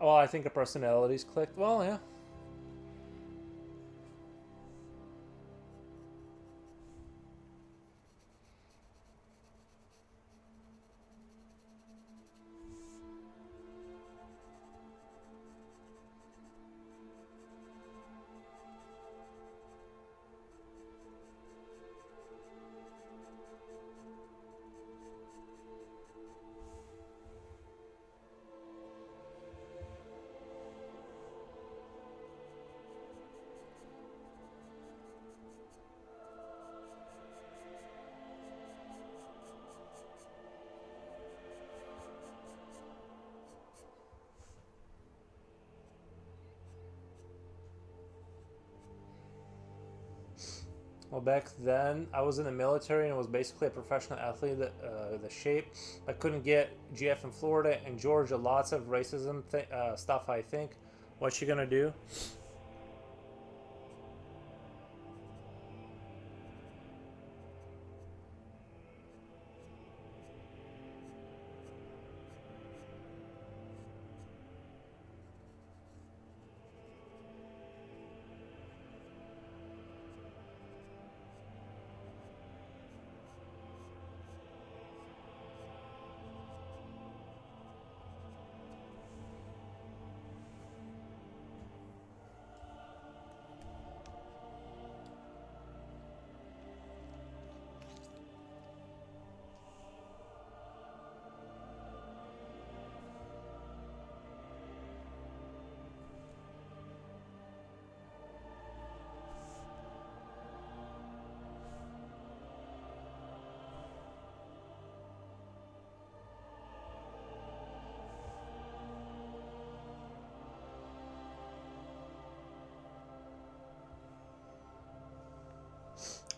Well, I think a personalities clicked. Well, yeah. Well, back then I was in the military and was basically a professional athlete. The shape I couldn't get GF in Florida and Georgia. Lots of racism stuff. I think. What you gonna do?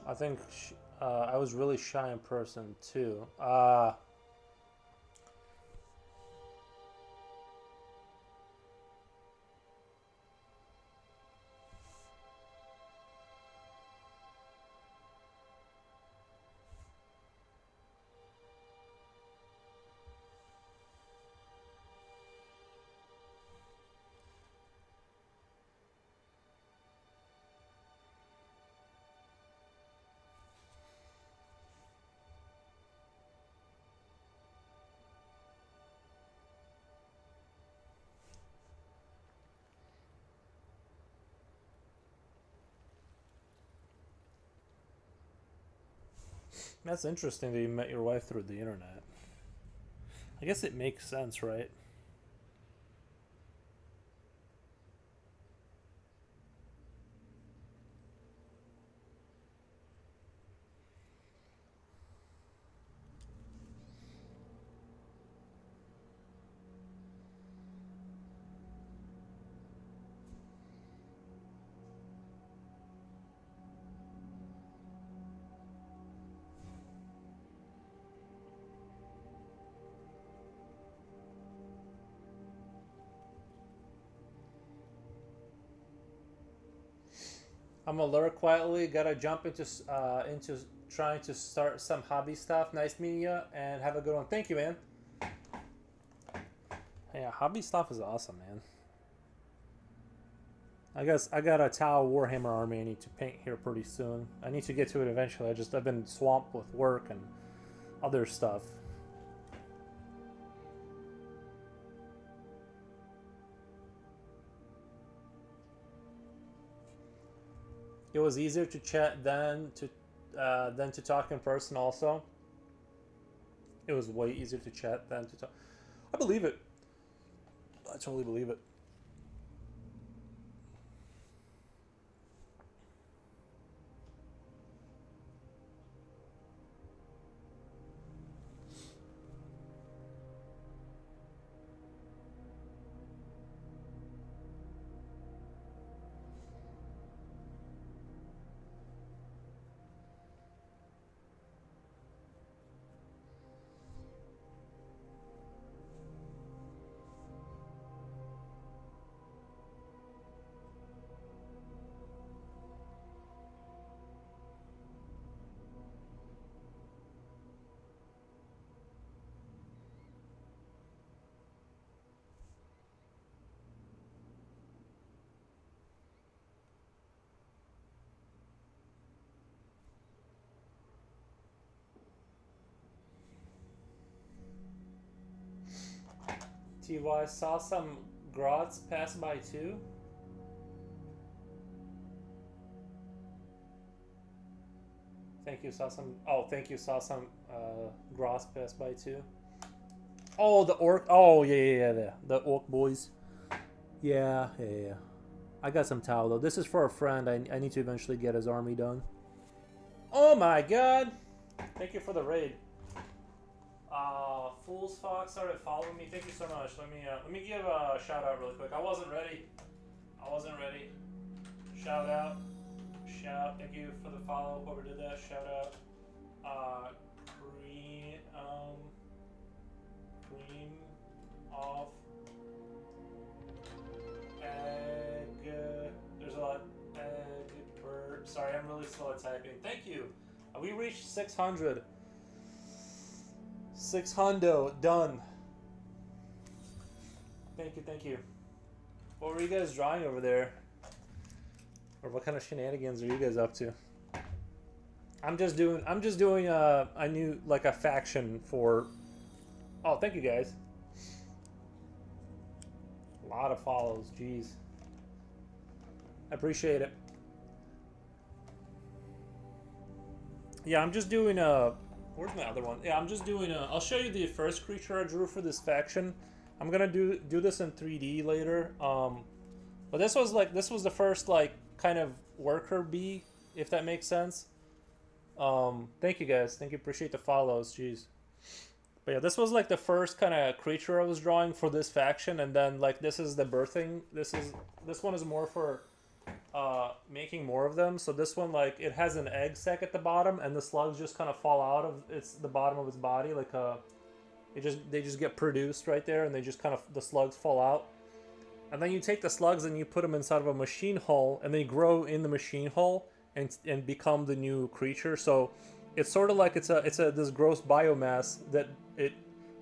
I think I was really shy in person too. That's interesting that you met your wife through the internet. I guess it makes sense, right? I'm gonna lurk quietly. Gotta jump into trying to start some hobby stuff. Nice meeting you, and have a good one. Thank you, man. Yeah, hobby stuff is awesome, man. I guess I got a Tau Warhammer army I need to paint here pretty soon. I need to get to it eventually. I've been swamped with work and other stuff. It was easier to chat than to talk in person. Also, it was way easier to chat than to talk. I believe it. I totally believe it. TY saw some grots pass by too. Thank you. Saw some. Oh, thank you. Saw some grots pass by too. Oh, the orc. Oh, yeah. The orc boys. Yeah. I got some towel though. This is for a friend. I need to eventually get his army done. Oh my god! Thank you for the raid. Fool's Fox started following me. Thank you so much. Let me give a shout out really quick. I wasn't ready. Shout out. Thank you for the follow. Whoever did that. Shout out. Cream. Cream off. Egg. There's a lot. Egg. Bird. Sorry, I'm really slow at typing. Thank you. We reached 600. 600 done. Thank you. What were you guys drawing over there? Or what kind of shenanigans are you guys up to? I'm just doing a new like a faction for. Oh, thank you guys. A lot of follows, jeez. I appreciate it. Yeah, I'm just doing a. Where's my other one? Yeah, I'm just doing a. I'll show you the first creature I drew for this faction. I'm gonna do this in 3D later. But this was the first like kind of worker bee, if that makes sense. Thank you guys. Thank you. Appreciate the follows. Jeez. But yeah, this was like the first kind of creature I was drawing for this faction, and then like this is the birthing. This one is more for making more of them. So this one, like, it has an egg sac at the bottom, and the slugs just kind of fall out of the bottom of its body, like they just get produced right there, and they just kind of the slugs fall out. And then you take the slugs and you put them inside of a machine hull, and they grow in the machine hull and become the new creature. So it's sort of like it's this gross biomass that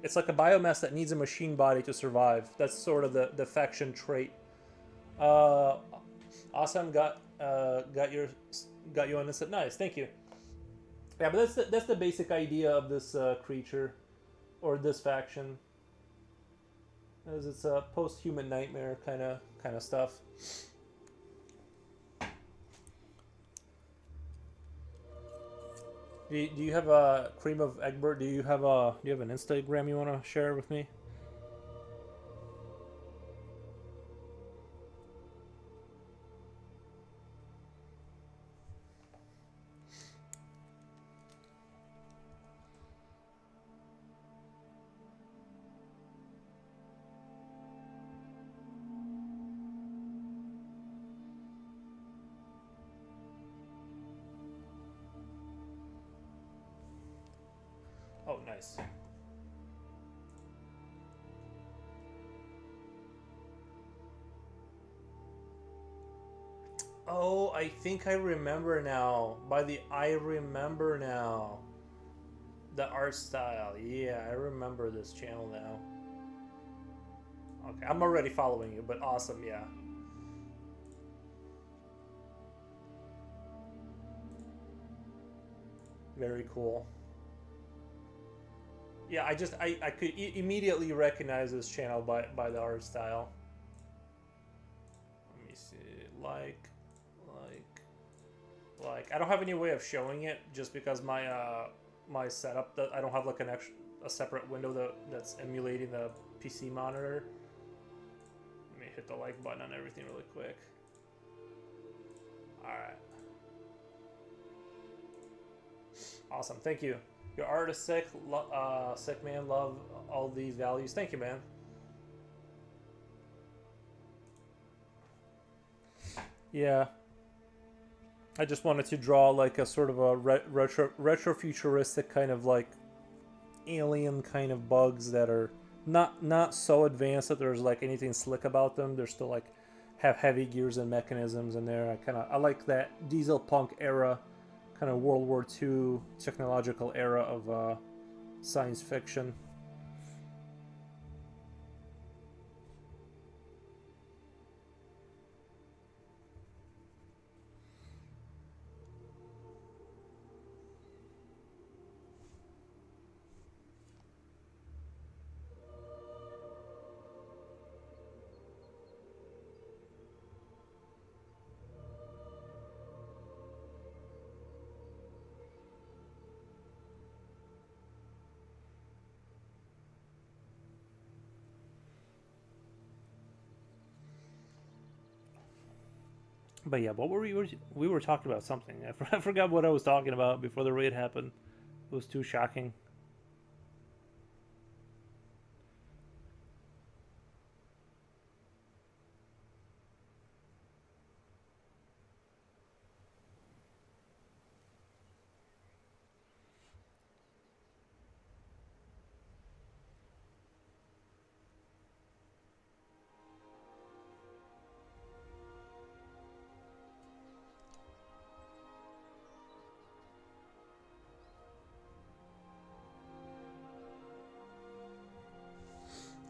it's like a biomass that needs a machine body to survive. That's sort of the faction trait. Awesome, got you on this. Nice, thank you. Yeah, but that's the basic idea of this creature, or this faction. As it's a post-human nightmare kind of stuff. Do you have a Cream of Egbert? Do you have an Instagram you want to share with me? Oh, nice. Oh, I think I remember now. I remember now. The art style. Yeah, I remember this channel now. Okay, I'm already following you, but awesome, yeah. Very cool. Yeah, I could immediately recognize this channel by the art style. Let me see. Like I don't have any way of showing it just because my setup that I don't have like a separate window that's emulating the PC monitor. Let me hit the like button on everything really quick. All right. Awesome. Thank you. Your art is sick. Sick man. Love all these values. Thank you, man. Yeah. I just wanted to draw like a sort of a retro futuristic kind of like alien kind of bugs that are not so advanced that there's like anything slick about them. They're still like have heavy gears and mechanisms in there. I like that diesel punk era, kind of World War II technological era of science fiction. But yeah, what were we were talking about something. I forgot what I was talking about before the raid happened. It was too shocking.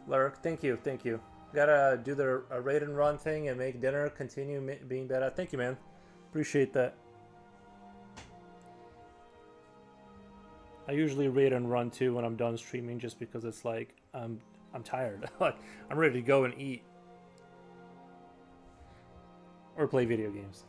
Lurk, thank you, thank you. Gotta do the raid and run thing and make dinner. Continue being better. Thank you, man. Appreciate that. I usually raid and run too when I'm done streaming, just because it's like I'm tired. Like I'm ready to go and eat or play video games.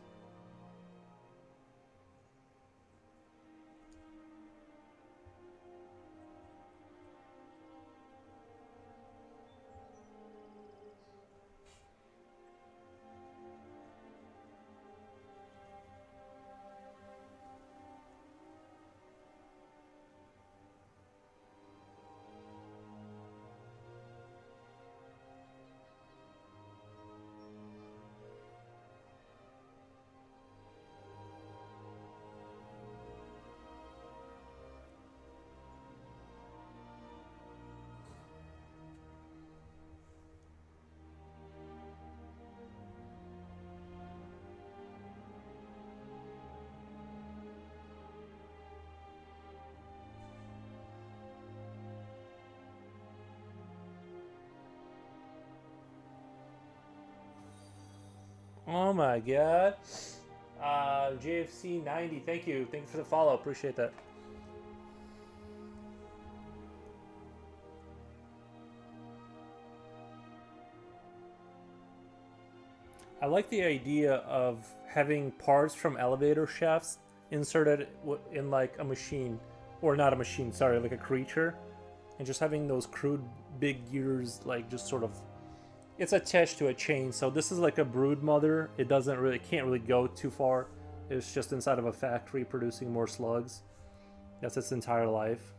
Oh my god. JFC 90, thank you. Thank you for the follow. Appreciate that. I like the idea of having parts from elevator shafts inserted in like a machine, or not a machine, sorry, like a creature, and just having those crude big gears like just sort of, it's attached to a chain. So this is like a brood mother. It can't really go too far. It's just inside of a factory producing more slugs. That's its entire life.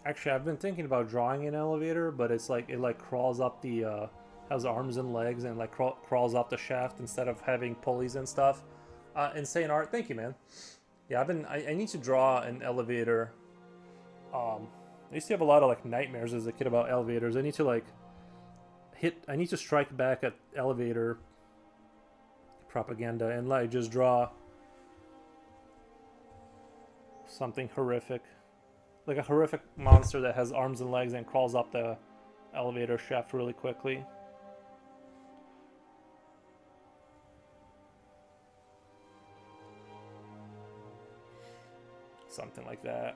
Actually, I've been thinking about drawing an elevator, but it's like it like crawls up the has arms and legs and like crawls up the shaft instead of having pulleys and stuff. Insane art. Thank you, man. Yeah, I need to draw an elevator. I used to have a lot of like nightmares as a kid about elevators. I need to like I need to strike back at elevator propaganda and like just draw something horrific. Like a horrific monster that has arms and legs and crawls up the elevator shaft really quickly. Something like that.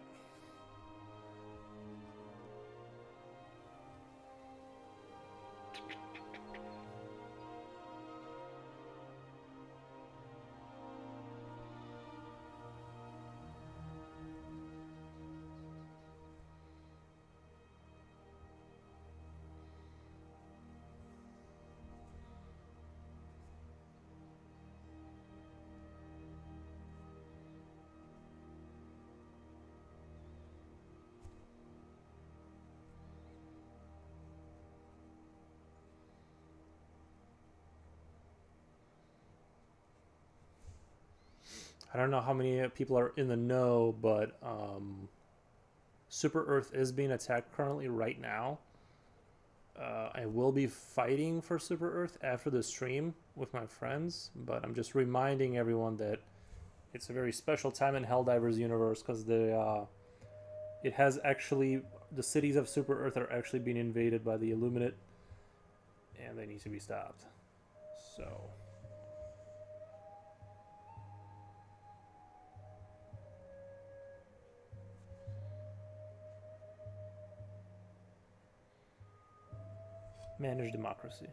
I don't know how many people are in the know, but Super Earth is being attacked currently right now. I will be fighting for Super Earth after the stream with my friends, but I'm just reminding everyone that it's a very special time in Helldivers universe because it has actually the cities of Super Earth are actually being invaded by the Illuminate, and they need to be stopped. So. Manage democracy.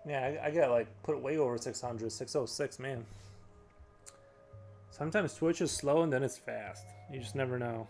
Yeah, I got like put way over 600, 606, man. Sometimes Twitch is slow and then it's fast. You just never know.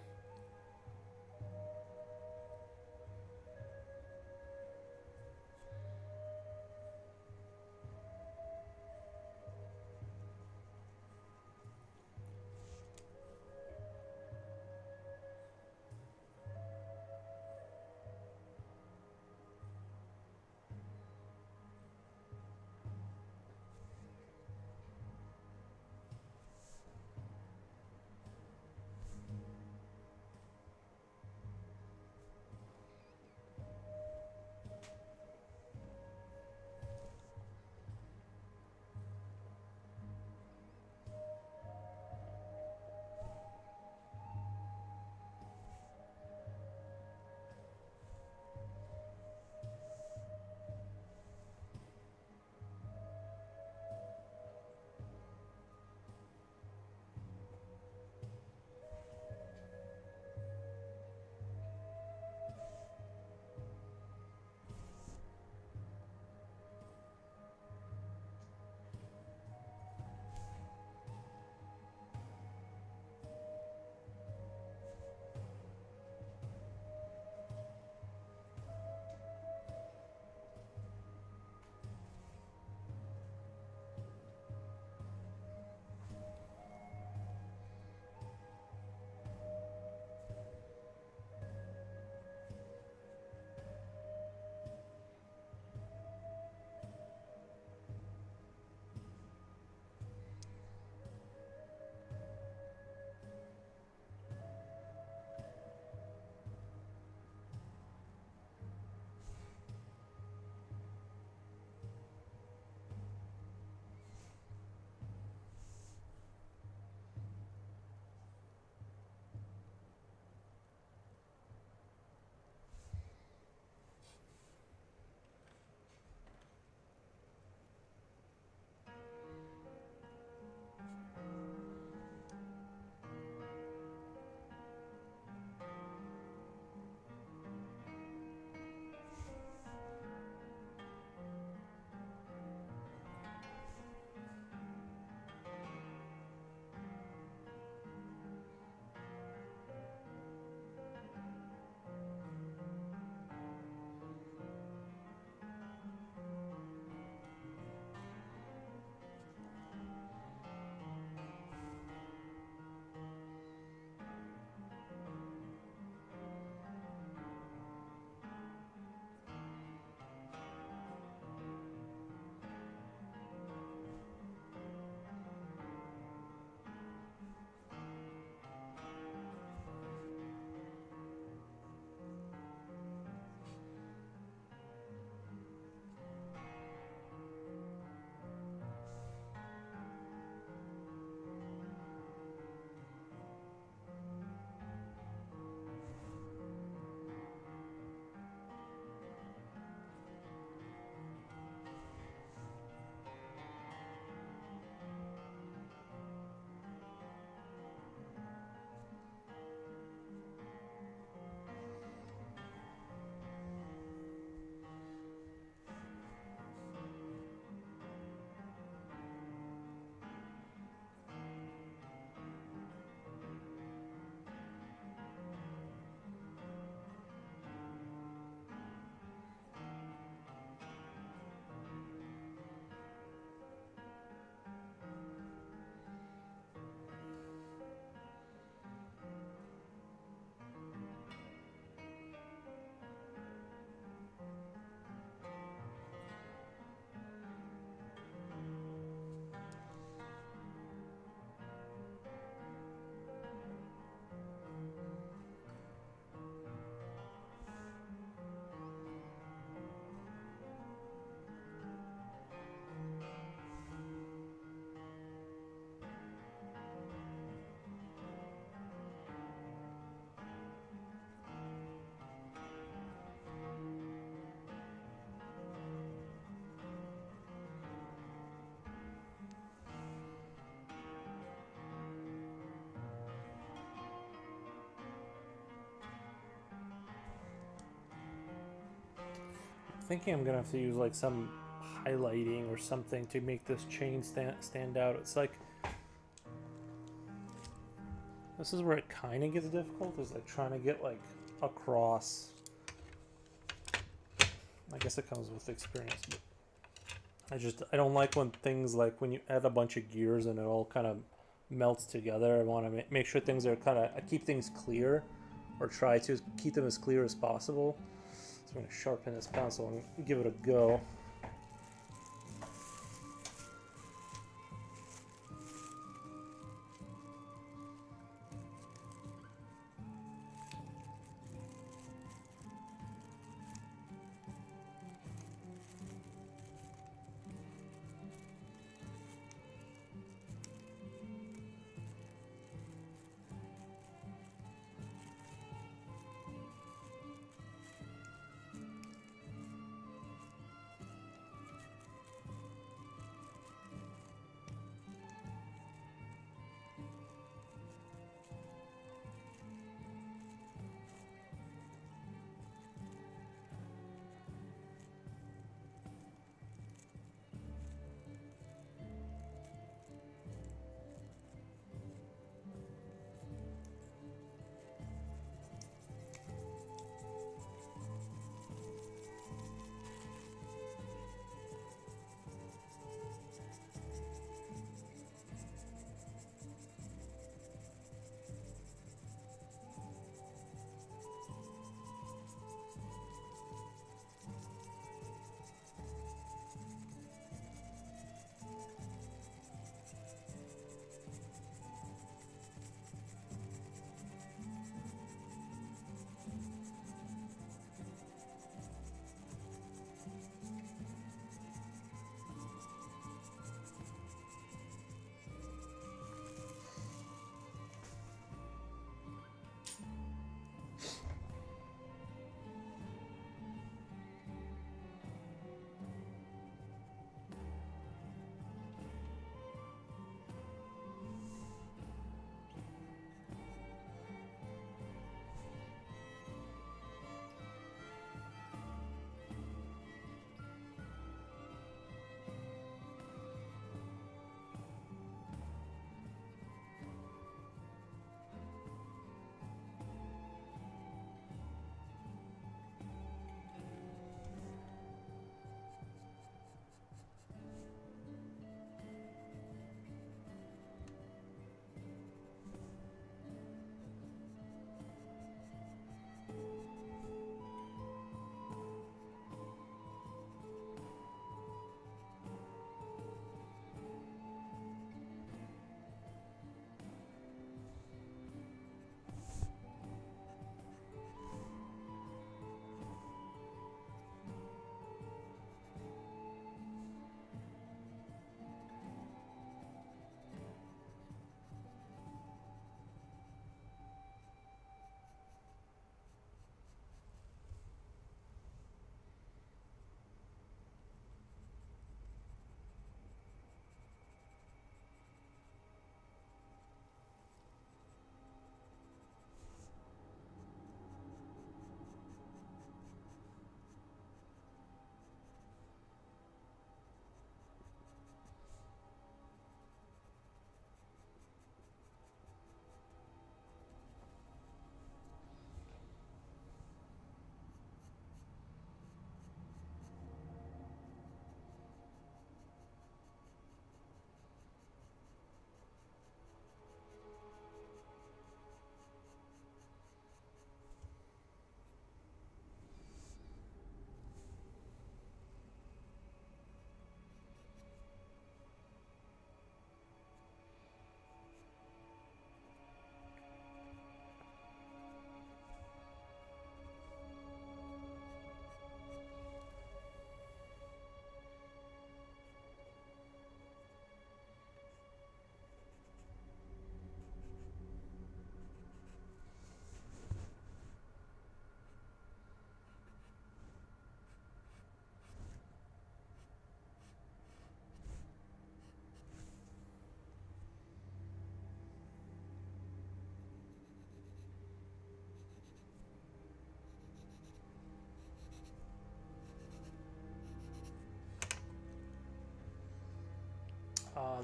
thinking I'm gonna have to use like some highlighting or something to make this chain stand out. It's like this is where it kind of gets difficult. Is like trying to get like across. I guess it comes with experience, but I don't like when things like when you add a bunch of gears and it all kind of melts together. I want to make sure things are kind of, I keep things clear, or try to keep them as clear as possible. So I'm going to sharpen this pencil and give it a go.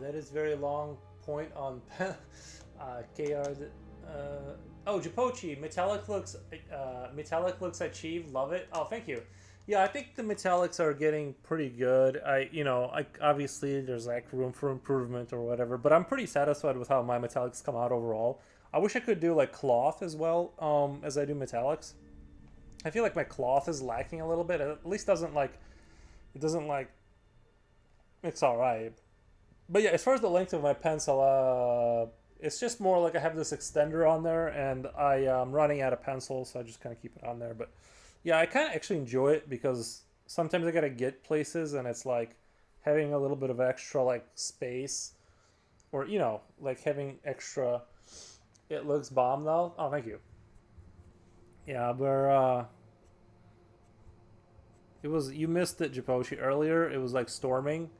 That is very long point on KR. Oh, Japochi, metallic looks achieved. Love it. Oh, thank you. Yeah, I think the metallics are getting pretty good. Obviously there's like room for improvement or whatever, but I'm pretty satisfied with how my metallics come out overall. I wish I could do like cloth as well, as I do metallics. I feel like my cloth is lacking a little bit. At least it doesn't like, it's all right. But yeah, as far as the length of my pencil, it's just more like I have this extender on there, and I am running out of pencil, so I just kind of keep it on there. But yeah, I kind of actually enjoy it because sometimes I gotta get places, and it's like having a little bit of extra like space, or like having extra. It looks bomb though. Oh, thank you. Yeah, but it was, you missed it, Japoshi, earlier. It was like storming.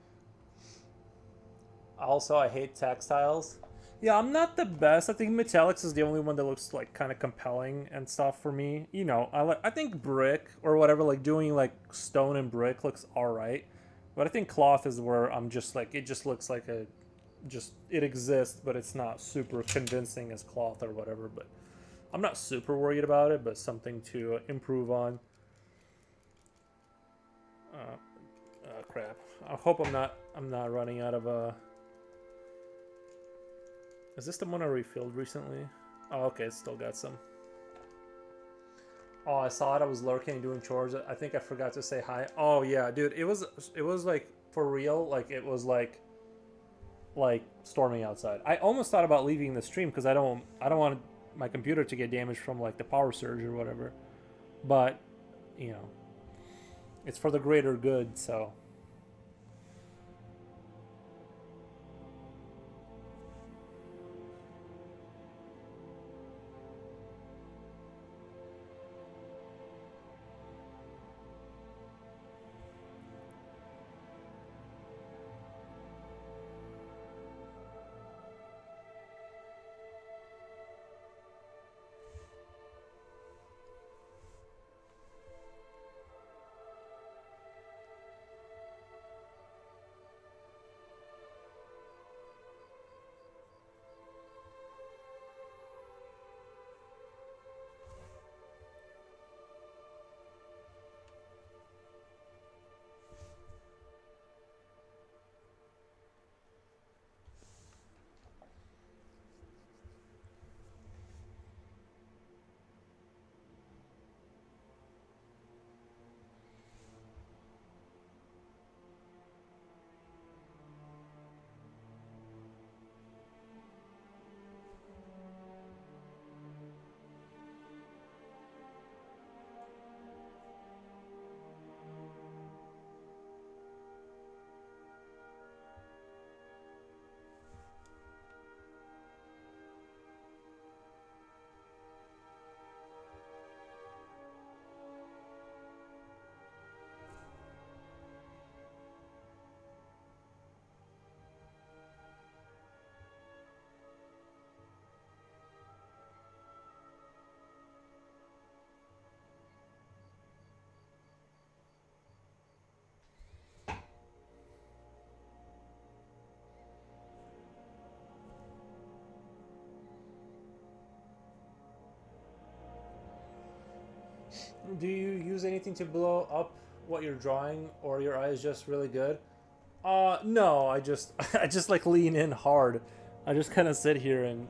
Also, I hate textiles. Yeah, I'm not the best. I think metallics is the only one that looks like kind of compelling and stuff for me. I think brick or whatever, like doing like stone and brick looks all right. But I think cloth is where I'm just like, it just looks like it exists, but it's not super convincing as cloth or whatever. But I'm not super worried about it, but something to improve on. Crap. I hope I'm not running out of Is this the one I refilled recently? Oh, okay, it's still got some. Oh, I saw it. I was lurking doing chores. I think I forgot to say hi. Oh yeah, dude, it was like for real. Like it was like storming outside. I almost thought about leaving the stream because I don't want my computer to get damaged from like the power surge or whatever. But it's for the greater good, so. Do you use anything to blow up what you're drawing, or your eye is just really good? No, I just I just like lean in hard. I just kind of sit here and,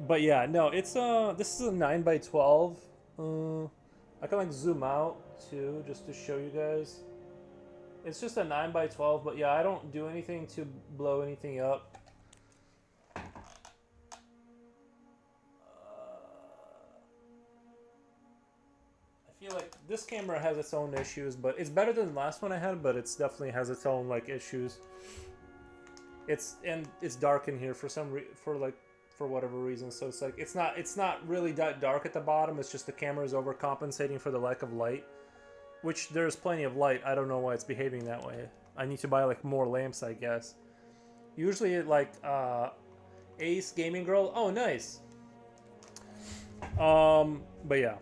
but yeah, no, it's this is a 9 by 12. I can like zoom out too just to show you guys. It's just a 9 by 12, but yeah, I don't do anything to blow anything up. I feel like this camera has its own issues, but it's better than the last one I had, but it's definitely has its own like issues. It's dark in here for whatever reason, so it's like it's not really that dark at the bottom. It's just the camera is overcompensating for the lack of light, which there's plenty of light. I don't know why it's behaving that way. I need to buy like more lamps, I guess. Usually like Ace Gaming Girl. Oh, nice. But yeah,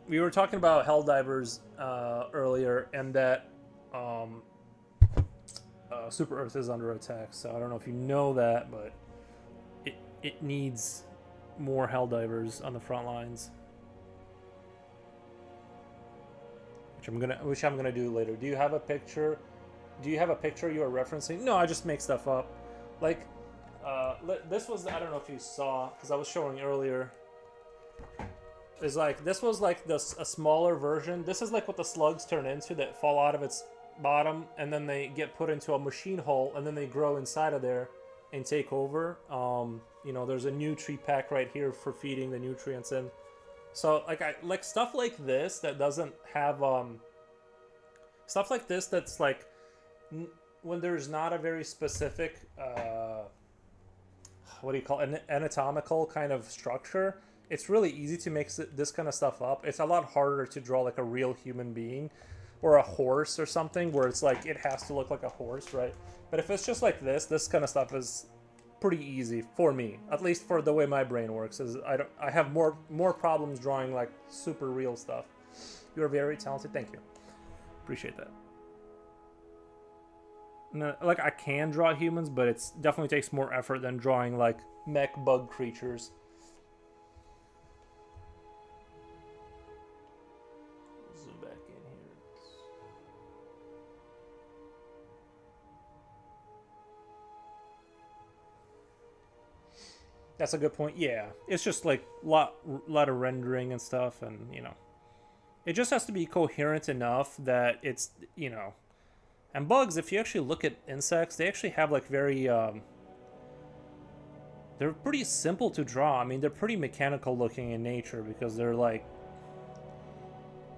we were talking about Helldivers earlier, and that Super Earth is under attack. So I don't know if you know that, but it needs more Helldivers on the front lines, which I'm gonna do later. Do you have a picture? Do you have a picture you are referencing? No, I just make stuff up. Like, this was, I don't know if you saw, because I was showing earlier. Is like, this was like a smaller version. This is like what the slugs turn into that fall out of its bottom, and then they get put into a machine hole, and then they grow inside of there and take over. You know, there's a nutri pack right here for feeding the nutrients in. So like, I like stuff like this that doesn't have stuff like this that's like when there's not a very specific what do you call it, an anatomical kind of structure. It's really easy to make this kind of stuff up. It's a lot harder to draw like a real human being or a horse or something where it's like it has to look like a horse, right? But if it's just like this kind of stuff is pretty easy for me, at least for the way my brain works. Is I have more problems drawing like super real stuff. You're very talented. Thank you. Appreciate that. No, like I can draw humans, but it's definitely takes more effort than drawing like mech bug creatures. Zoom back in here. That's a good point. Yeah, it's just like lot of rendering and stuff, and you know, it just has to be coherent enough that it's, you know. And bugs, if you actually look at insects, they actually have like very they're pretty simple to draw. I mean, they're pretty mechanical looking in nature because they're like,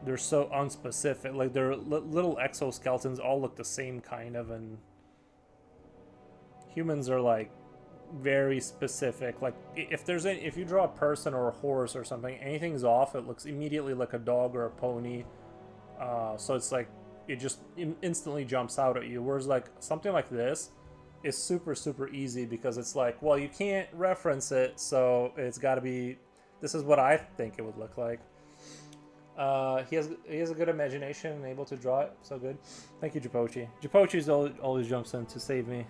they're so unspecific. Like their little exoskeletons all look the same kind of, and humans are like very specific. Like if you draw a person or a horse or something, anything's off, it looks immediately like a dog or a pony. So it's like it just instantly jumps out at you. Whereas like something like this is super easy because it's like, well, you can't reference it, so it's got to be. This is what I think it would look like. He has a good imagination and able to draw it. So good. Thank you, Japochi. Japochi's always jumps in to save me.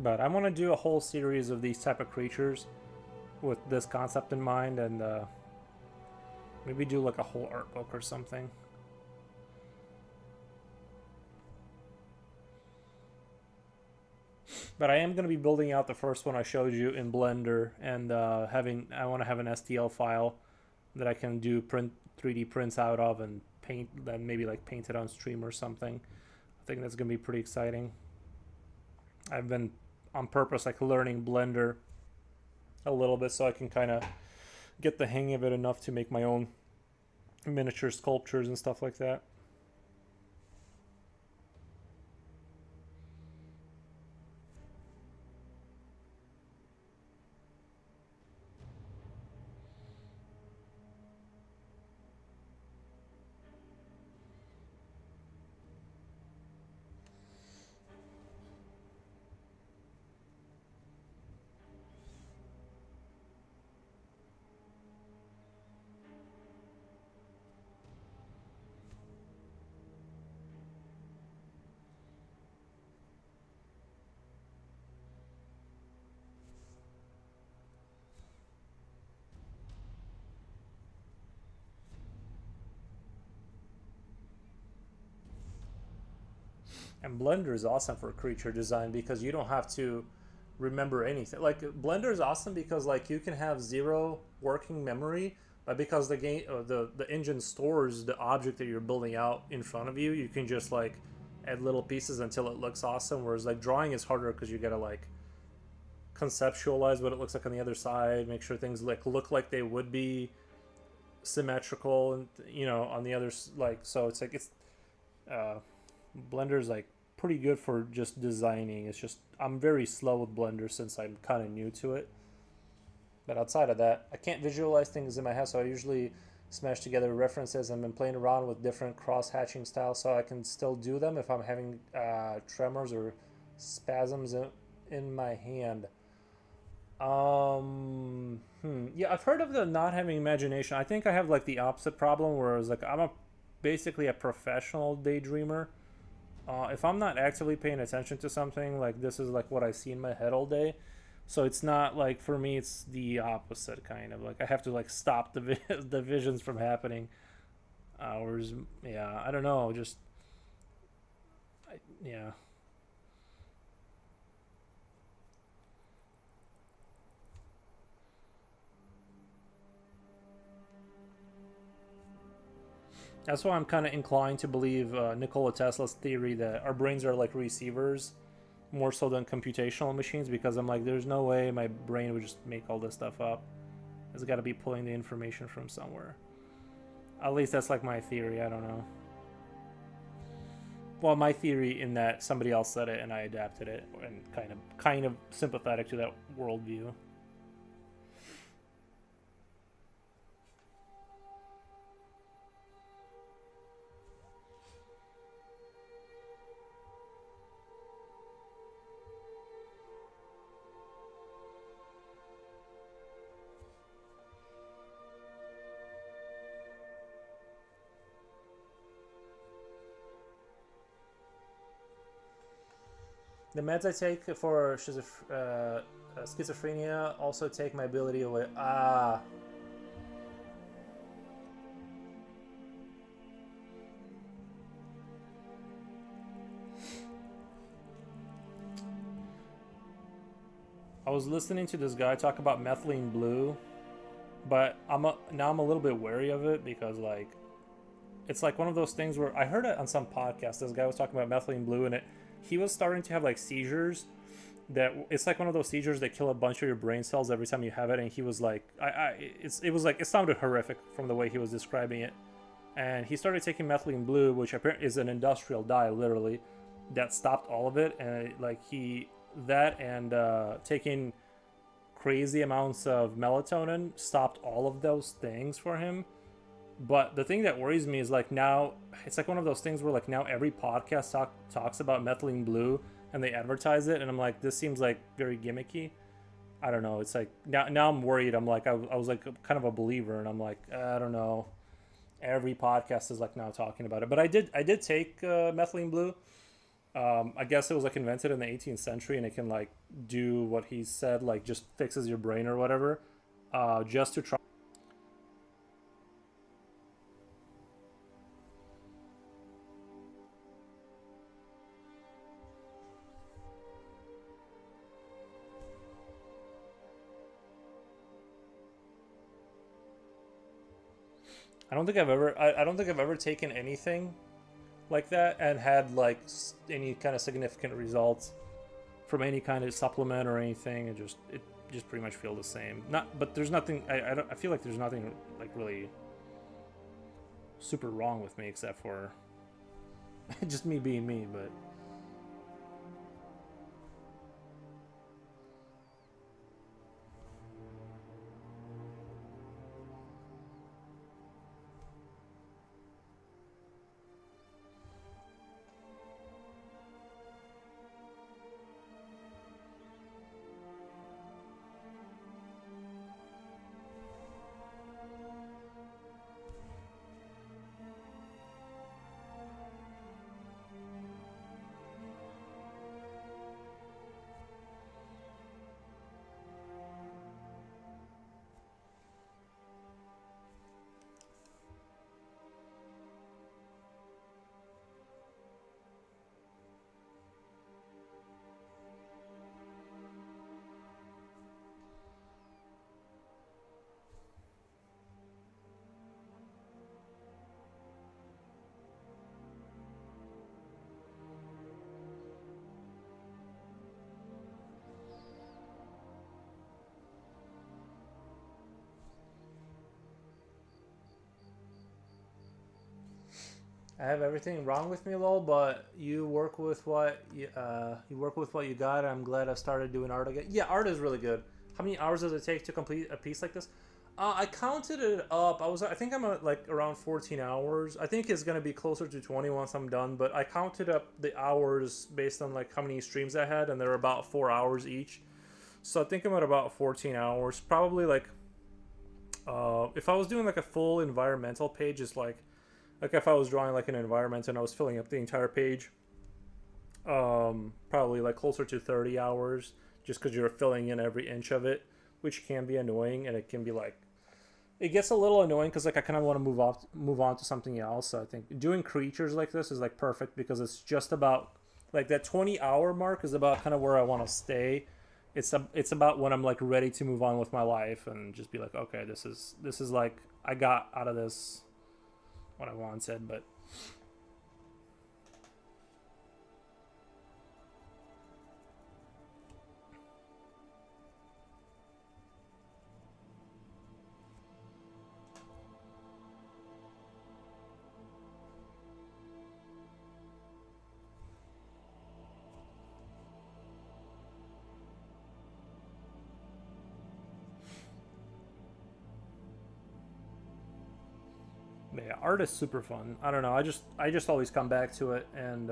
But I want to do a whole series of these type of creatures with this concept in mind, and maybe do like a whole art book or something. But I am going to be building out the first one I showed you in Blender, and I want to have an STL file that I can do 3D prints out of and paint, then maybe like paint it on stream or something. I think that's going to be pretty exciting. I've been on purpose like learning Blender a little bit so I can kind of get the hang of it enough to make my own miniature sculptures and stuff like that. And Blender is awesome for creature design because you don't have to remember anything. Like Blender is awesome because like you can have zero working memory, but because the game the engine stores the object that you're building out in front of you, you can just like add little pieces until it looks awesome. Whereas like drawing is harder because you gotta like conceptualize what it looks like on the other side, make sure things like look like they would be symmetrical, and you know on the others, like, so it's like it's Blender's like pretty good for just designing. It's just I'm very slow with Blender since I'm kind of new to it. But outside of that, I can't visualize things in my head, so I usually smash together references and been playing around with different cross-hatching styles so I can still do them if I'm having tremors or spasms in my hand. Yeah, I've heard of the not having imagination. I think I have like the opposite problem, where it's like basically a professional daydreamer. If I'm not actively paying attention to something, like this is like what I see in my head all day. So it's not like for me, it's the opposite kind of like I have to like stop the visions from happening. Whereas, yeah, I don't know, just yeah. That's why I'm kind of inclined to believe Nikola Tesla's theory that our brains are like receivers more so than computational machines, because I'm like, there's no way my brain would just make all this stuff up. It's got to be pulling the information from somewhere. At least that's like my theory. I don't know. Well, my theory in that somebody else said it and I adapted it, and kind of sympathetic to that worldview. The meds I take for schizophrenia also take my ability away. Ah, I was listening to this guy talk about methylene blue, but now I'm a little bit wary of it because like it's like one of those things where I heard it on some podcast. This guy was talking about methylene blue, and it he was starting to have like seizures. That it's like one of those seizures that kill a bunch of your brain cells every time you have it. And he was like, it was like it sounded horrific from the way he was describing it. And he started taking methylene blue, which apparently is an industrial dye, literally, that stopped all of it. And like he that and taking crazy amounts of melatonin stopped all of those things for him. But the thing that worries me is like now it's like one of those things where like now every podcast talks about methylene blue and they advertise it, and I'm like, this seems like very gimmicky. I don't know. It's like now I'm worried. I'm like I was like kind of a believer, and I'm like I don't know. Every podcast is like now talking about it, but I did take methylene blue. I guess it was like invented in the 18th century, and it can like do what he said, like just fixes your brain or whatever. Just to try. I don't think I've ever taken anything like that and had like any kind of significant results from any kind of supplement or anything. It just pretty much feel the same. Not, but there's nothing. I feel like there's nothing like really super wrong with me except for just me being me. But I have everything wrong with me, lol. But you work with what you got. I'm glad I started doing art again. Yeah, art is really good. How many hours does it take to complete a piece like this? I counted it up. I think I'm at like around 14 hours. I think it's gonna be closer to 20 once I'm done. But I counted up the hours based on like how many streams I had, and they're about 4 hours each. So I think I'm at about 14 hours. Probably like if I was doing like a full environmental page, it's like if I was drawing like an environment and I was filling up the entire page, probably like closer to 30 hours, just because you're filling in every inch of it, which can be annoying, and it can be like it gets a little annoying because like I kind of want to move on to something else. So I think doing creatures like this is like perfect because it's just about like that 20-hour mark is about kind of where I want to stay. It's about when I'm like ready to move on with my life and just be like, okay, this is like I got out of this what I wanted. But yeah, art is super fun. I don't know. I just always come back to it, and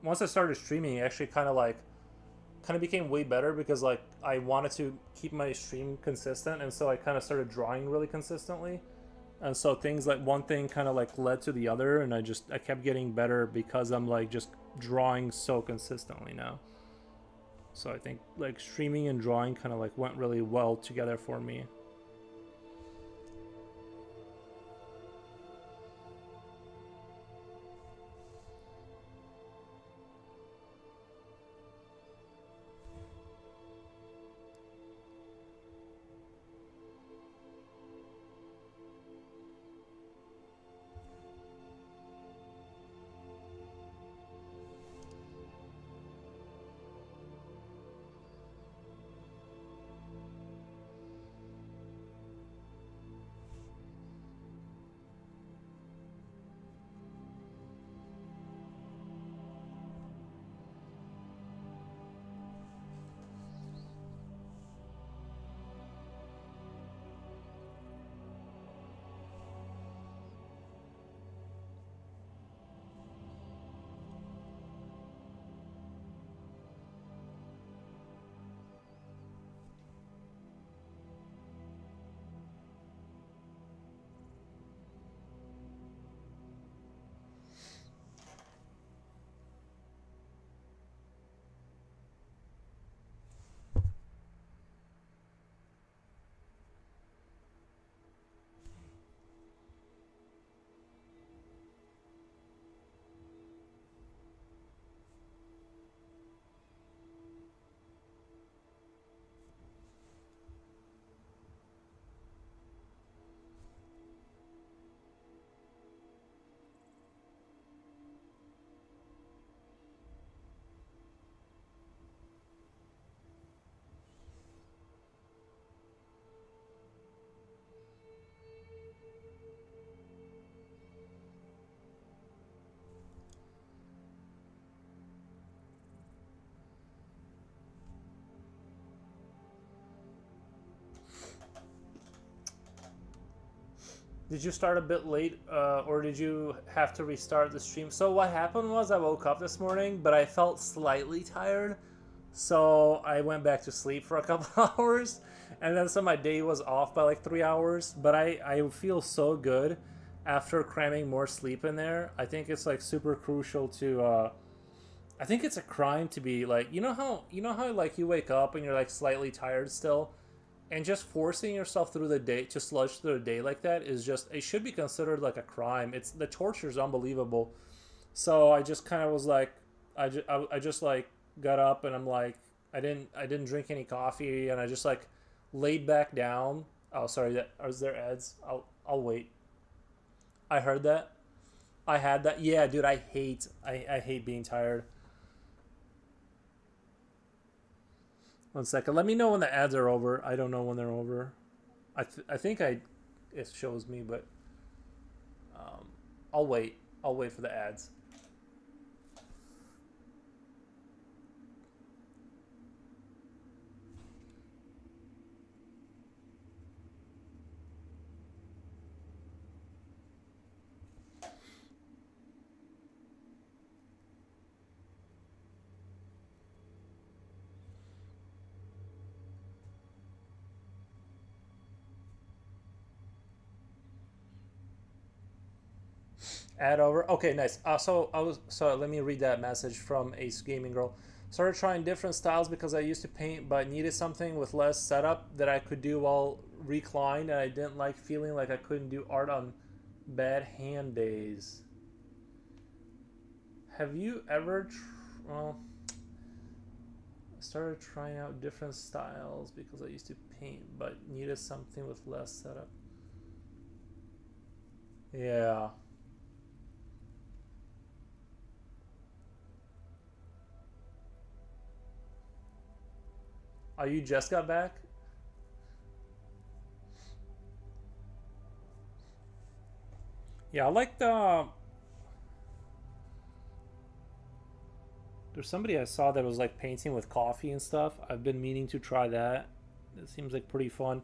once I started streaming, it actually kind of became way better because like I wanted to keep my stream consistent, and so I kind of started drawing really consistently. And so things like one thing kind of like led to the other, and I kept getting better because I'm like just drawing so consistently now. So I think like streaming and drawing kind of like went really well together for me. Did you start a bit late, or did you have to restart the stream? So what happened was I woke up this morning, but I felt slightly tired, so I went back to sleep for a couple hours, and then so my day was off by like 3 hours. But I feel so good after cramming more sleep in there. I think it's like super crucial to. I think it's a crime to be like you know how like you wake up and you're like slightly tired still, and just forcing yourself through the day to sludge through the day like that is just it should be considered like a crime. It's the torture is unbelievable. So I just kind of was like I just like got up and I'm like I didn't drink any coffee and I just like laid back down. Oh, sorry, that is there ads? I'll wait. I heard that. I had that. Yeah, dude, I hate being tired. One second. Let me know when the ads are over. I don't know when they're over. I think it shows me, but um, I'll wait. I'll wait for the ads. Add over. Okay, nice. So let me read that message from Ace Gaming Girl. Started trying different styles because I used to paint, but needed something with less setup that I could do while reclined, and I didn't like feeling like I couldn't do art on bad hand days. Have you ever? Well, I started trying out different styles because I used to paint, but needed something with less setup. Yeah. Oh, you just got back? Yeah, I like the. There's somebody I saw that was like painting with coffee and stuff. I've been meaning to try that. It seems like pretty fun.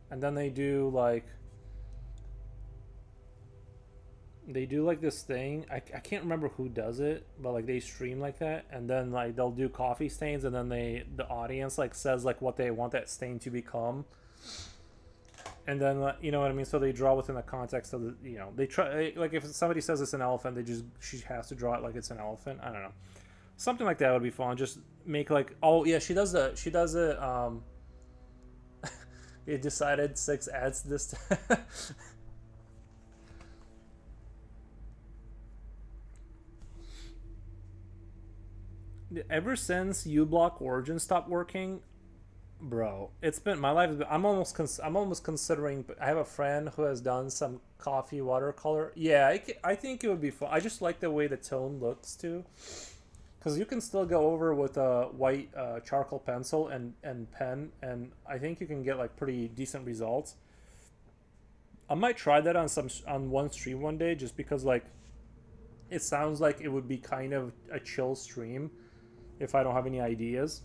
And then they do like this thing. I can't remember who does it, but like they stream like that, and then like they'll do coffee stains, and then the audience like says like what they want that stain to become, and then you know what I mean. So they draw within the context of the they try like if somebody says it's an elephant, she has to draw it like it's an elephant. I don't know, something like that would be fun. Just make like oh yeah, she does it. It decided 6 ads this time. Ever since uBlock Origin stopped working, bro, it's been my life. I'm almost considering. I have a friend who has done some coffee watercolor. Yeah, I think it would be fun. I just like the way the tone looks too, because you can still go over with a white charcoal pencil and pen, and I think you can get like pretty decent results. I might try that on one stream one day, just because like it sounds like it would be kind of a chill stream if I don't have any ideas.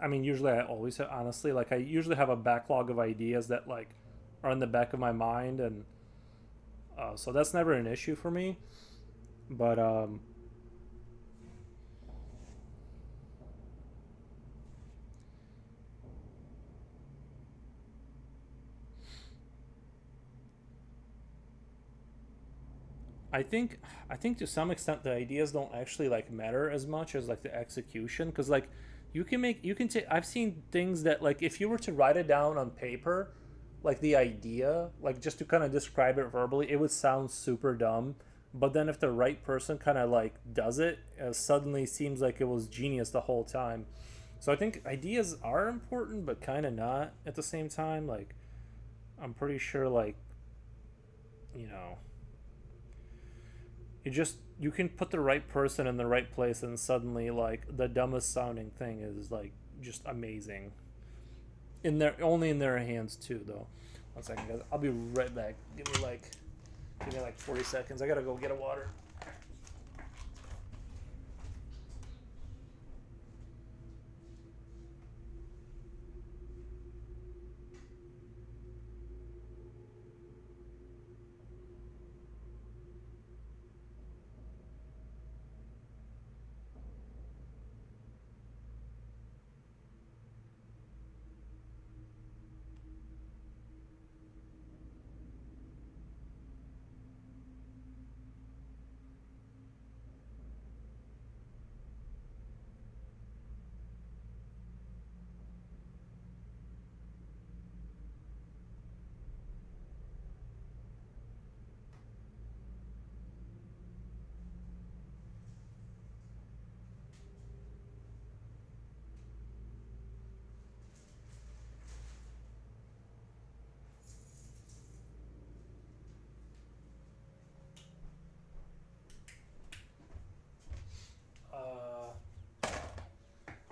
I mean, usually I always have, honestly, like I usually have a backlog of ideas that like are in the back of my mind, and so that's never an issue for me. But I think I think to some extent the ideas don't actually like matter as much as like the execution, because like you can take I've seen things that like if you were to write it down on paper, like the idea, like just to kind of describe it verbally, it would sound super dumb. But then if the right person kind of like does it, suddenly seems like it was genius the whole time. So I think ideas are important, but kind of not at the same time. Like I'm pretty sure like you know you can put the right person in the right place, and suddenly like the dumbest sounding thing is like just amazing in their only in their hands too though. One second guys, I'll be right back. Give me like 40 seconds. I gotta go get a water.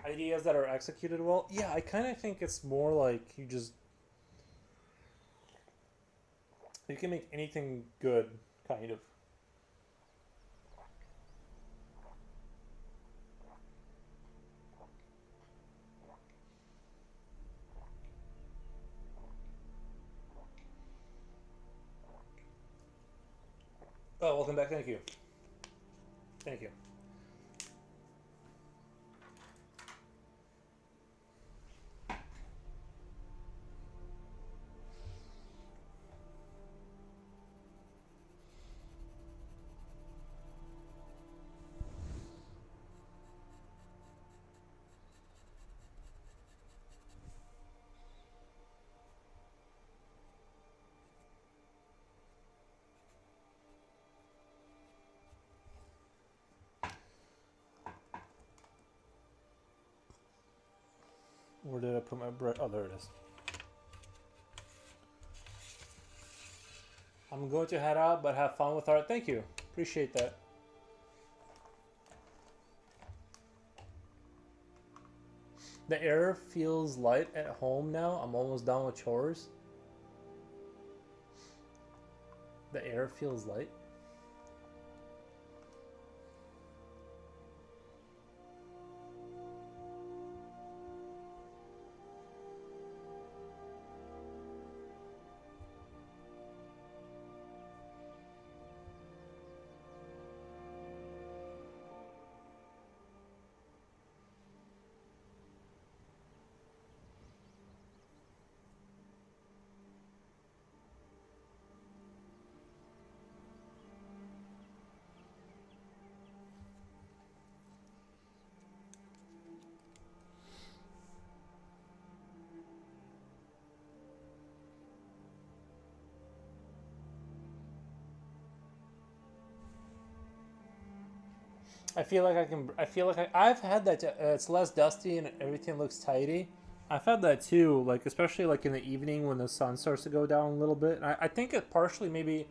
Ideas that are executed well, yeah, I kind of think it's more like you can make anything good, kind of. Oh, welcome back. Thank you. Thank you. Where did I put my bread? Oh, there it is. I'm going to head out, but have fun with art. Thank you. Appreciate that. The air feels light at home now. I'm almost done with chores. The air feels light. I feel like I can. I feel like I've had that. It's less dusty and everything looks tidy. I've had that too. Like especially like in the evening when the sun starts to go down a little bit. And I think it partially maybe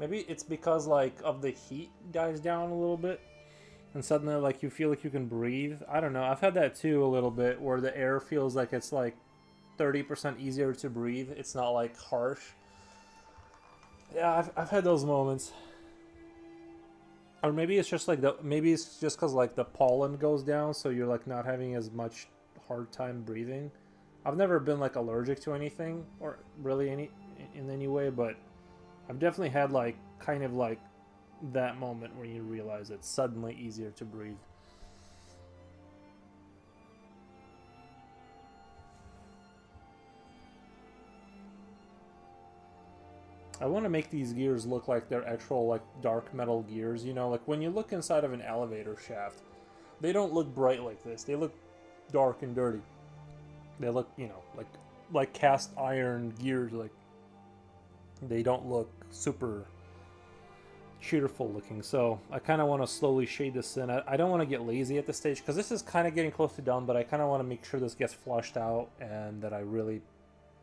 it's because like of the heat dies down a little bit, and suddenly like you feel like you can breathe. I don't know. I've had that too a little bit where the air feels like it's like 30% easier to breathe. It's not like harsh. Yeah, I've had those moments. Or maybe it's just like maybe it's just because like the pollen goes down, so you're like not having as much hard time breathing. I've never been like allergic to anything or really any in any way, but I've definitely had like kind of like that moment where you realize it's suddenly easier to breathe. I want to make these gears look like they're actual like dark metal gears, you know, like when you look inside of an elevator shaft, they don't look bright like this. They look dark and dirty. They look, you know, like cast iron gears. Like they don't look super cheerful looking. So I kind of want to slowly shade this in. I don't want to get lazy at this stage because this is kind of getting close to done, but I kind of want to make sure this gets flushed out and that I really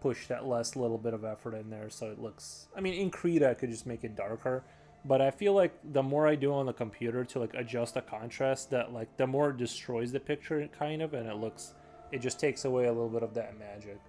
push that last little bit of effort in there so it looks. I mean, in Krita I could just make it darker, but I feel like the more I do on the computer to like adjust the contrast, that like the more it destroys the picture kind of, and it just takes away a little bit of that magic.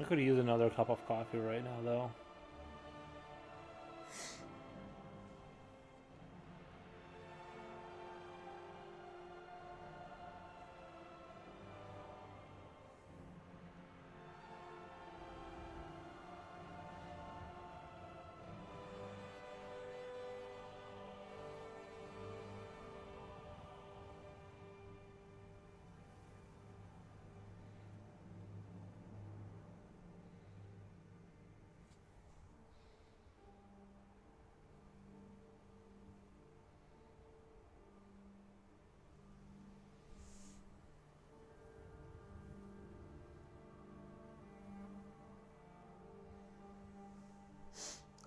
I could use another cup of coffee right now though.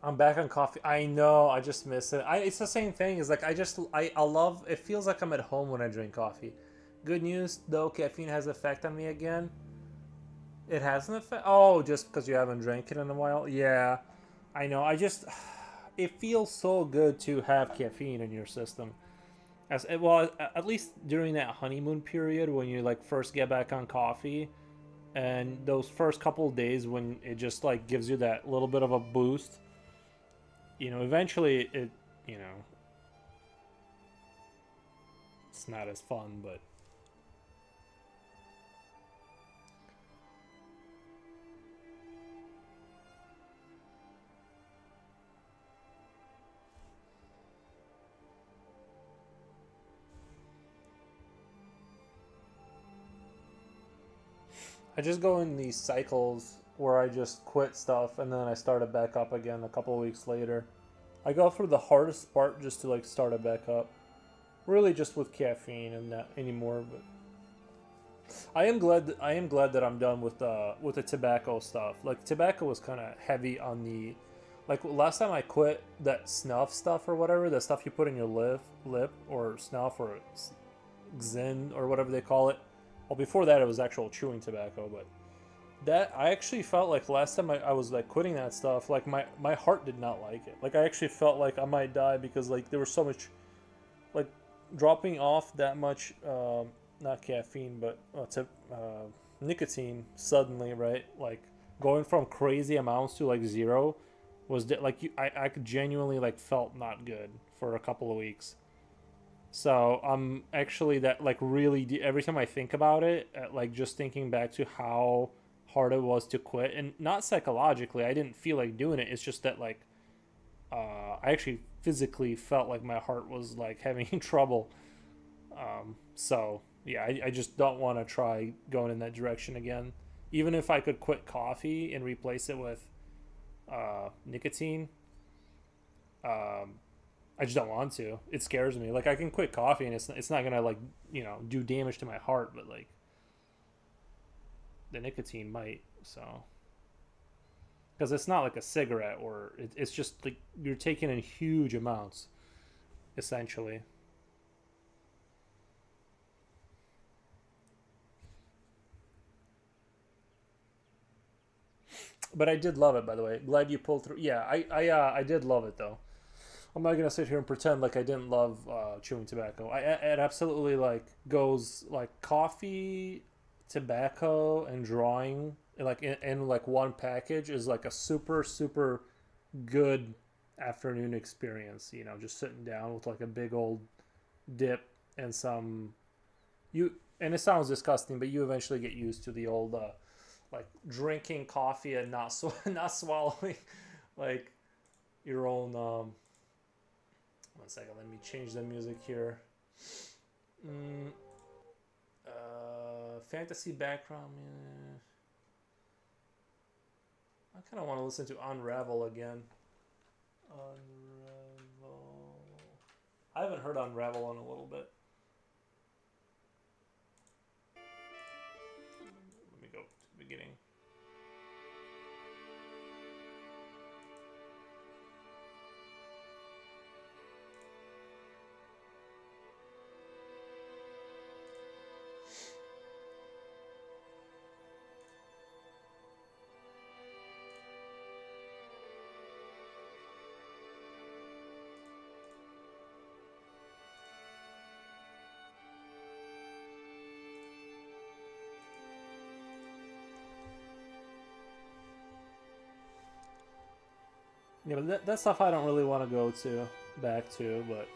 I'm back on coffee. I know. I just miss it. It's the same thing. It's like I love. It feels like I'm at home when I drink coffee. Good news though, caffeine has effect on me again. It has an effect. Oh, just because you haven't drank it in a while. Yeah, I know. I just it feels so good to have caffeine in your system. As well, at least during that honeymoon period when you like first get back on coffee, and those first couple of days when it just like gives you that little bit of a boost. Eventually you know, it's not as fun, but I just go in these cycles where I just quit stuff and then I start it back up again a couple of weeks later. I go through the hardest part just to like start it back up. Really, just with caffeine and not anymore. But I am glad that I'm done with the tobacco stuff. Like tobacco was kind of heavy on the, like last time I quit that snuff stuff or whatever, the stuff you put in your lip or snuff or Zin or whatever they call it. Well, before that it was actual chewing tobacco, but that I actually felt like last time I was like quitting that stuff, like my heart did not like it. Like I actually felt like I might die because like there was so much like dropping off that much not caffeine but to nicotine suddenly, right? Like going from crazy amounts to like zero was like I could genuinely like felt not good for a couple of weeks. So I'm actually that like really every time I think about it, like just thinking back to how hard it was to quit, and not psychologically, I didn't feel like doing it. It's just that like I actually physically felt like my heart was like having trouble. So yeah, I just don't want to try going in that direction again. Even if I could quit coffee and replace it with nicotine, um, I just don't want to. It scares me. Like I can quit coffee and it's not gonna like do damage to my heart, but like the nicotine might. So because it's not like a cigarette or it's just like you're taking in huge amounts essentially. But I did love it, by the way. Glad you pulled through. Yeah, I did love it though. I'm not gonna sit here and pretend like I didn't love chewing tobacco. It absolutely like goes like coffee, tobacco, and drawing like in like one package is like a super good afternoon experience. Just sitting down with like a big old dip and some you. And it sounds disgusting, but you eventually get used to the old like drinking coffee and not not swallowing like your own. 1 second, let me change the music here. Mm, fantasy background. I kind of want to listen to Unravel again. Unravel. I haven't heard Unravel in a little bit. Let me go to the beginning. Yeah, but that stuff I don't really want to go to back to, but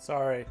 Sorry.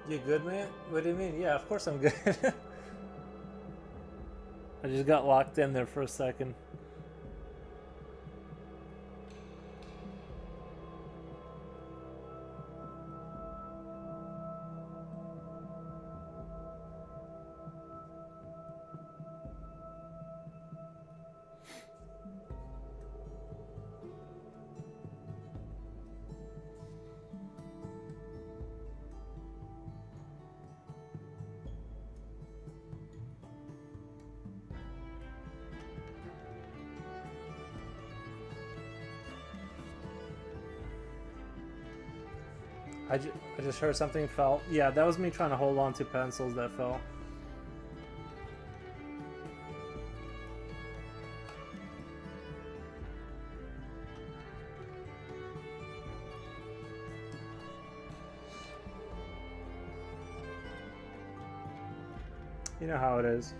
You good, man? What do you mean? Yeah, of course I'm good. I just got locked in there for a second. I just heard something fell. Yeah, that was me trying to hold on to pencils that fell. You know how it is.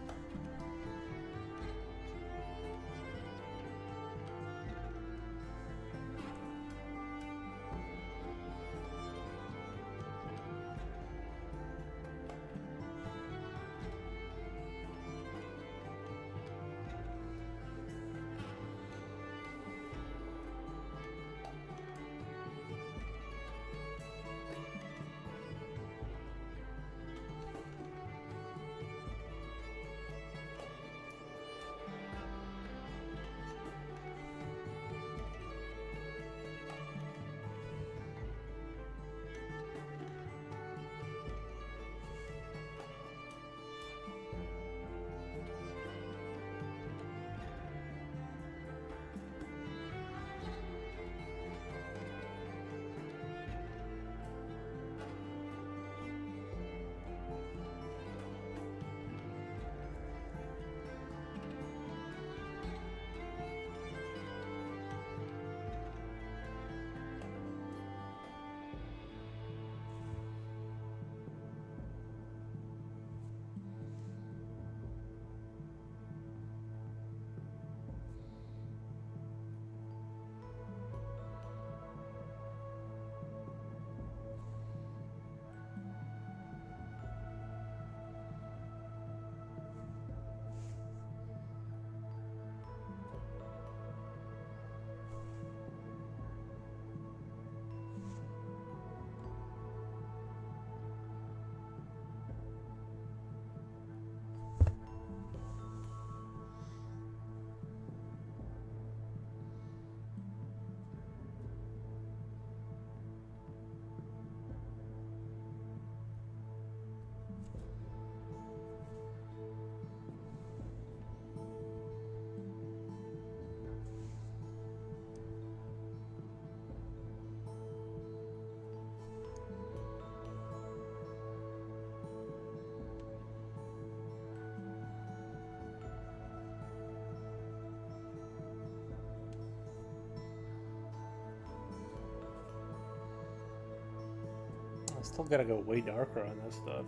I still gotta go way darker on this stuff.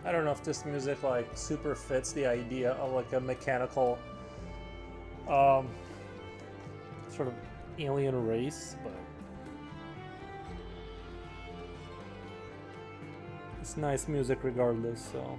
I don't know if this music like super fits the idea of like a mechanical um, sort of alien race, but it's nice music regardless, so.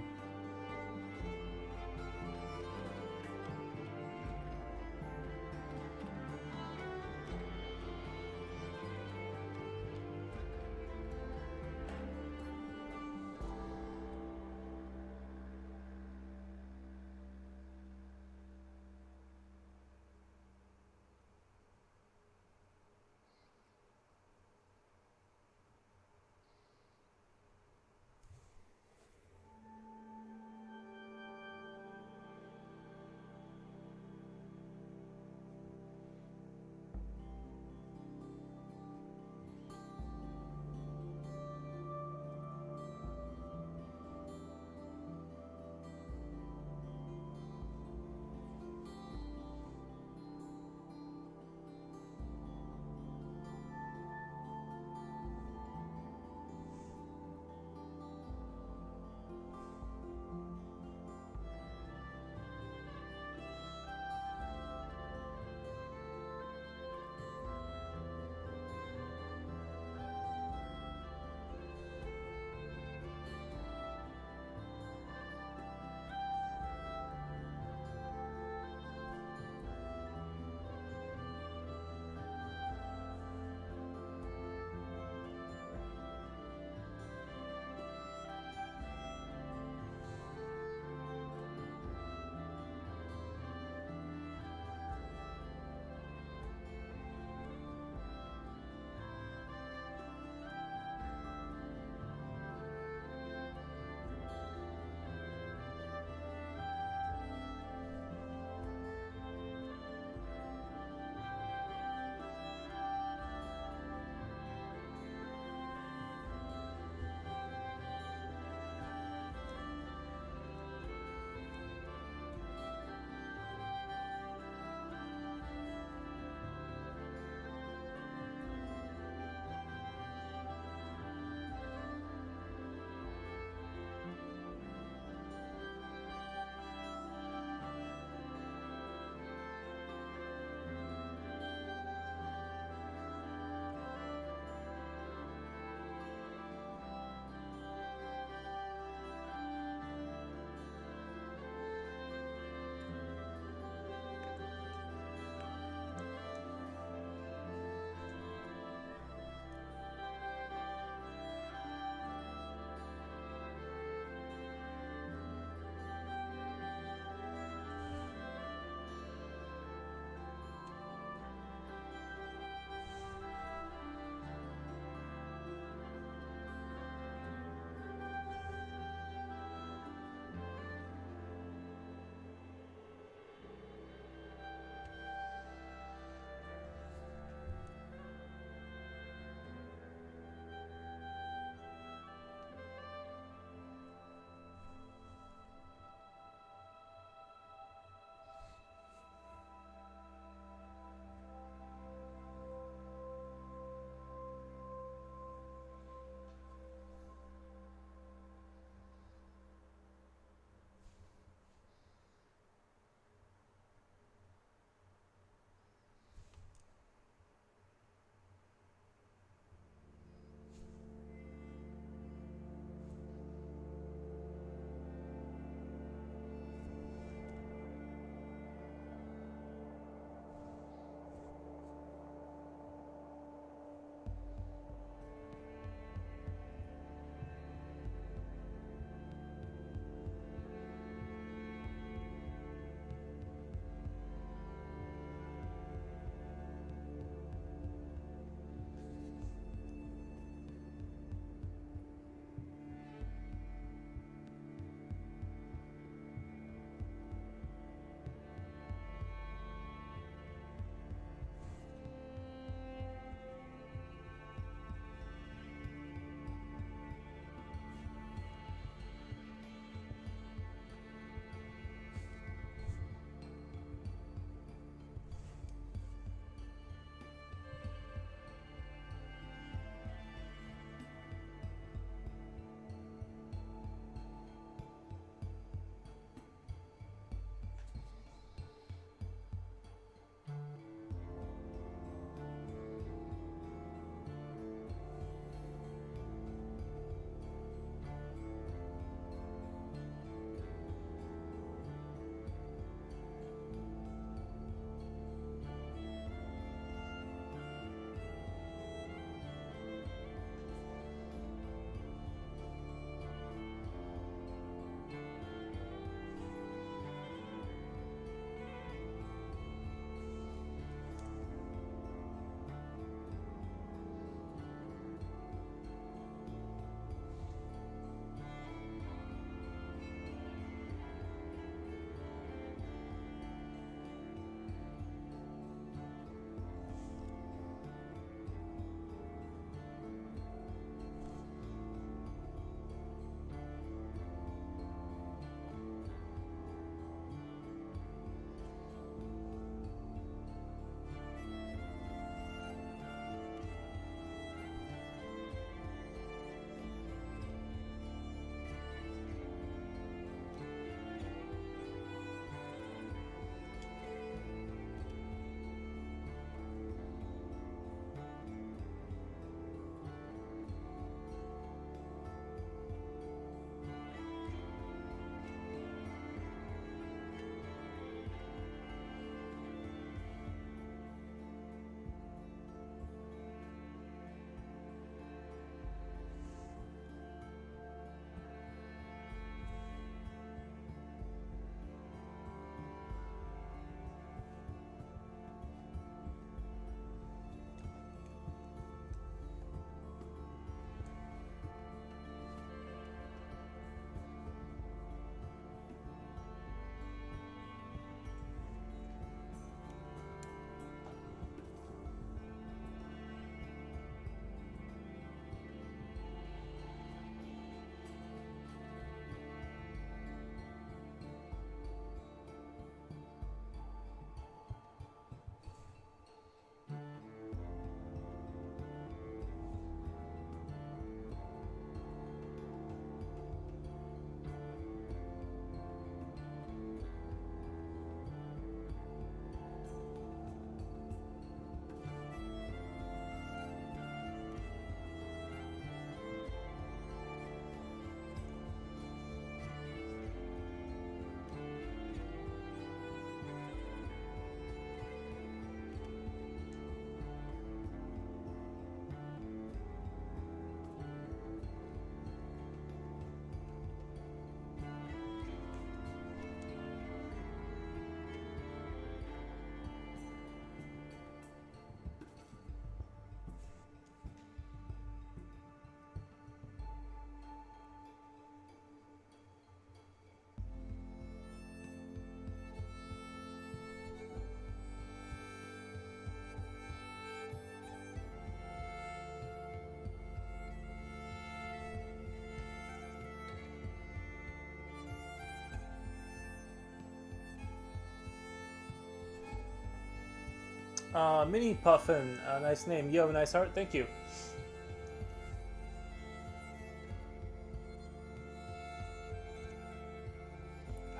Mini Puffin, nice name. You have a nice heart. Thank you.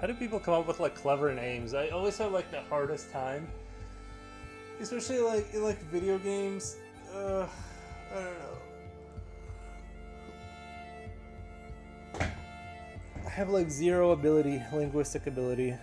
How do people come up with like clever names? I always have like the hardest time, especially like in like video games. I don't know. I have like zero ability, linguistic ability.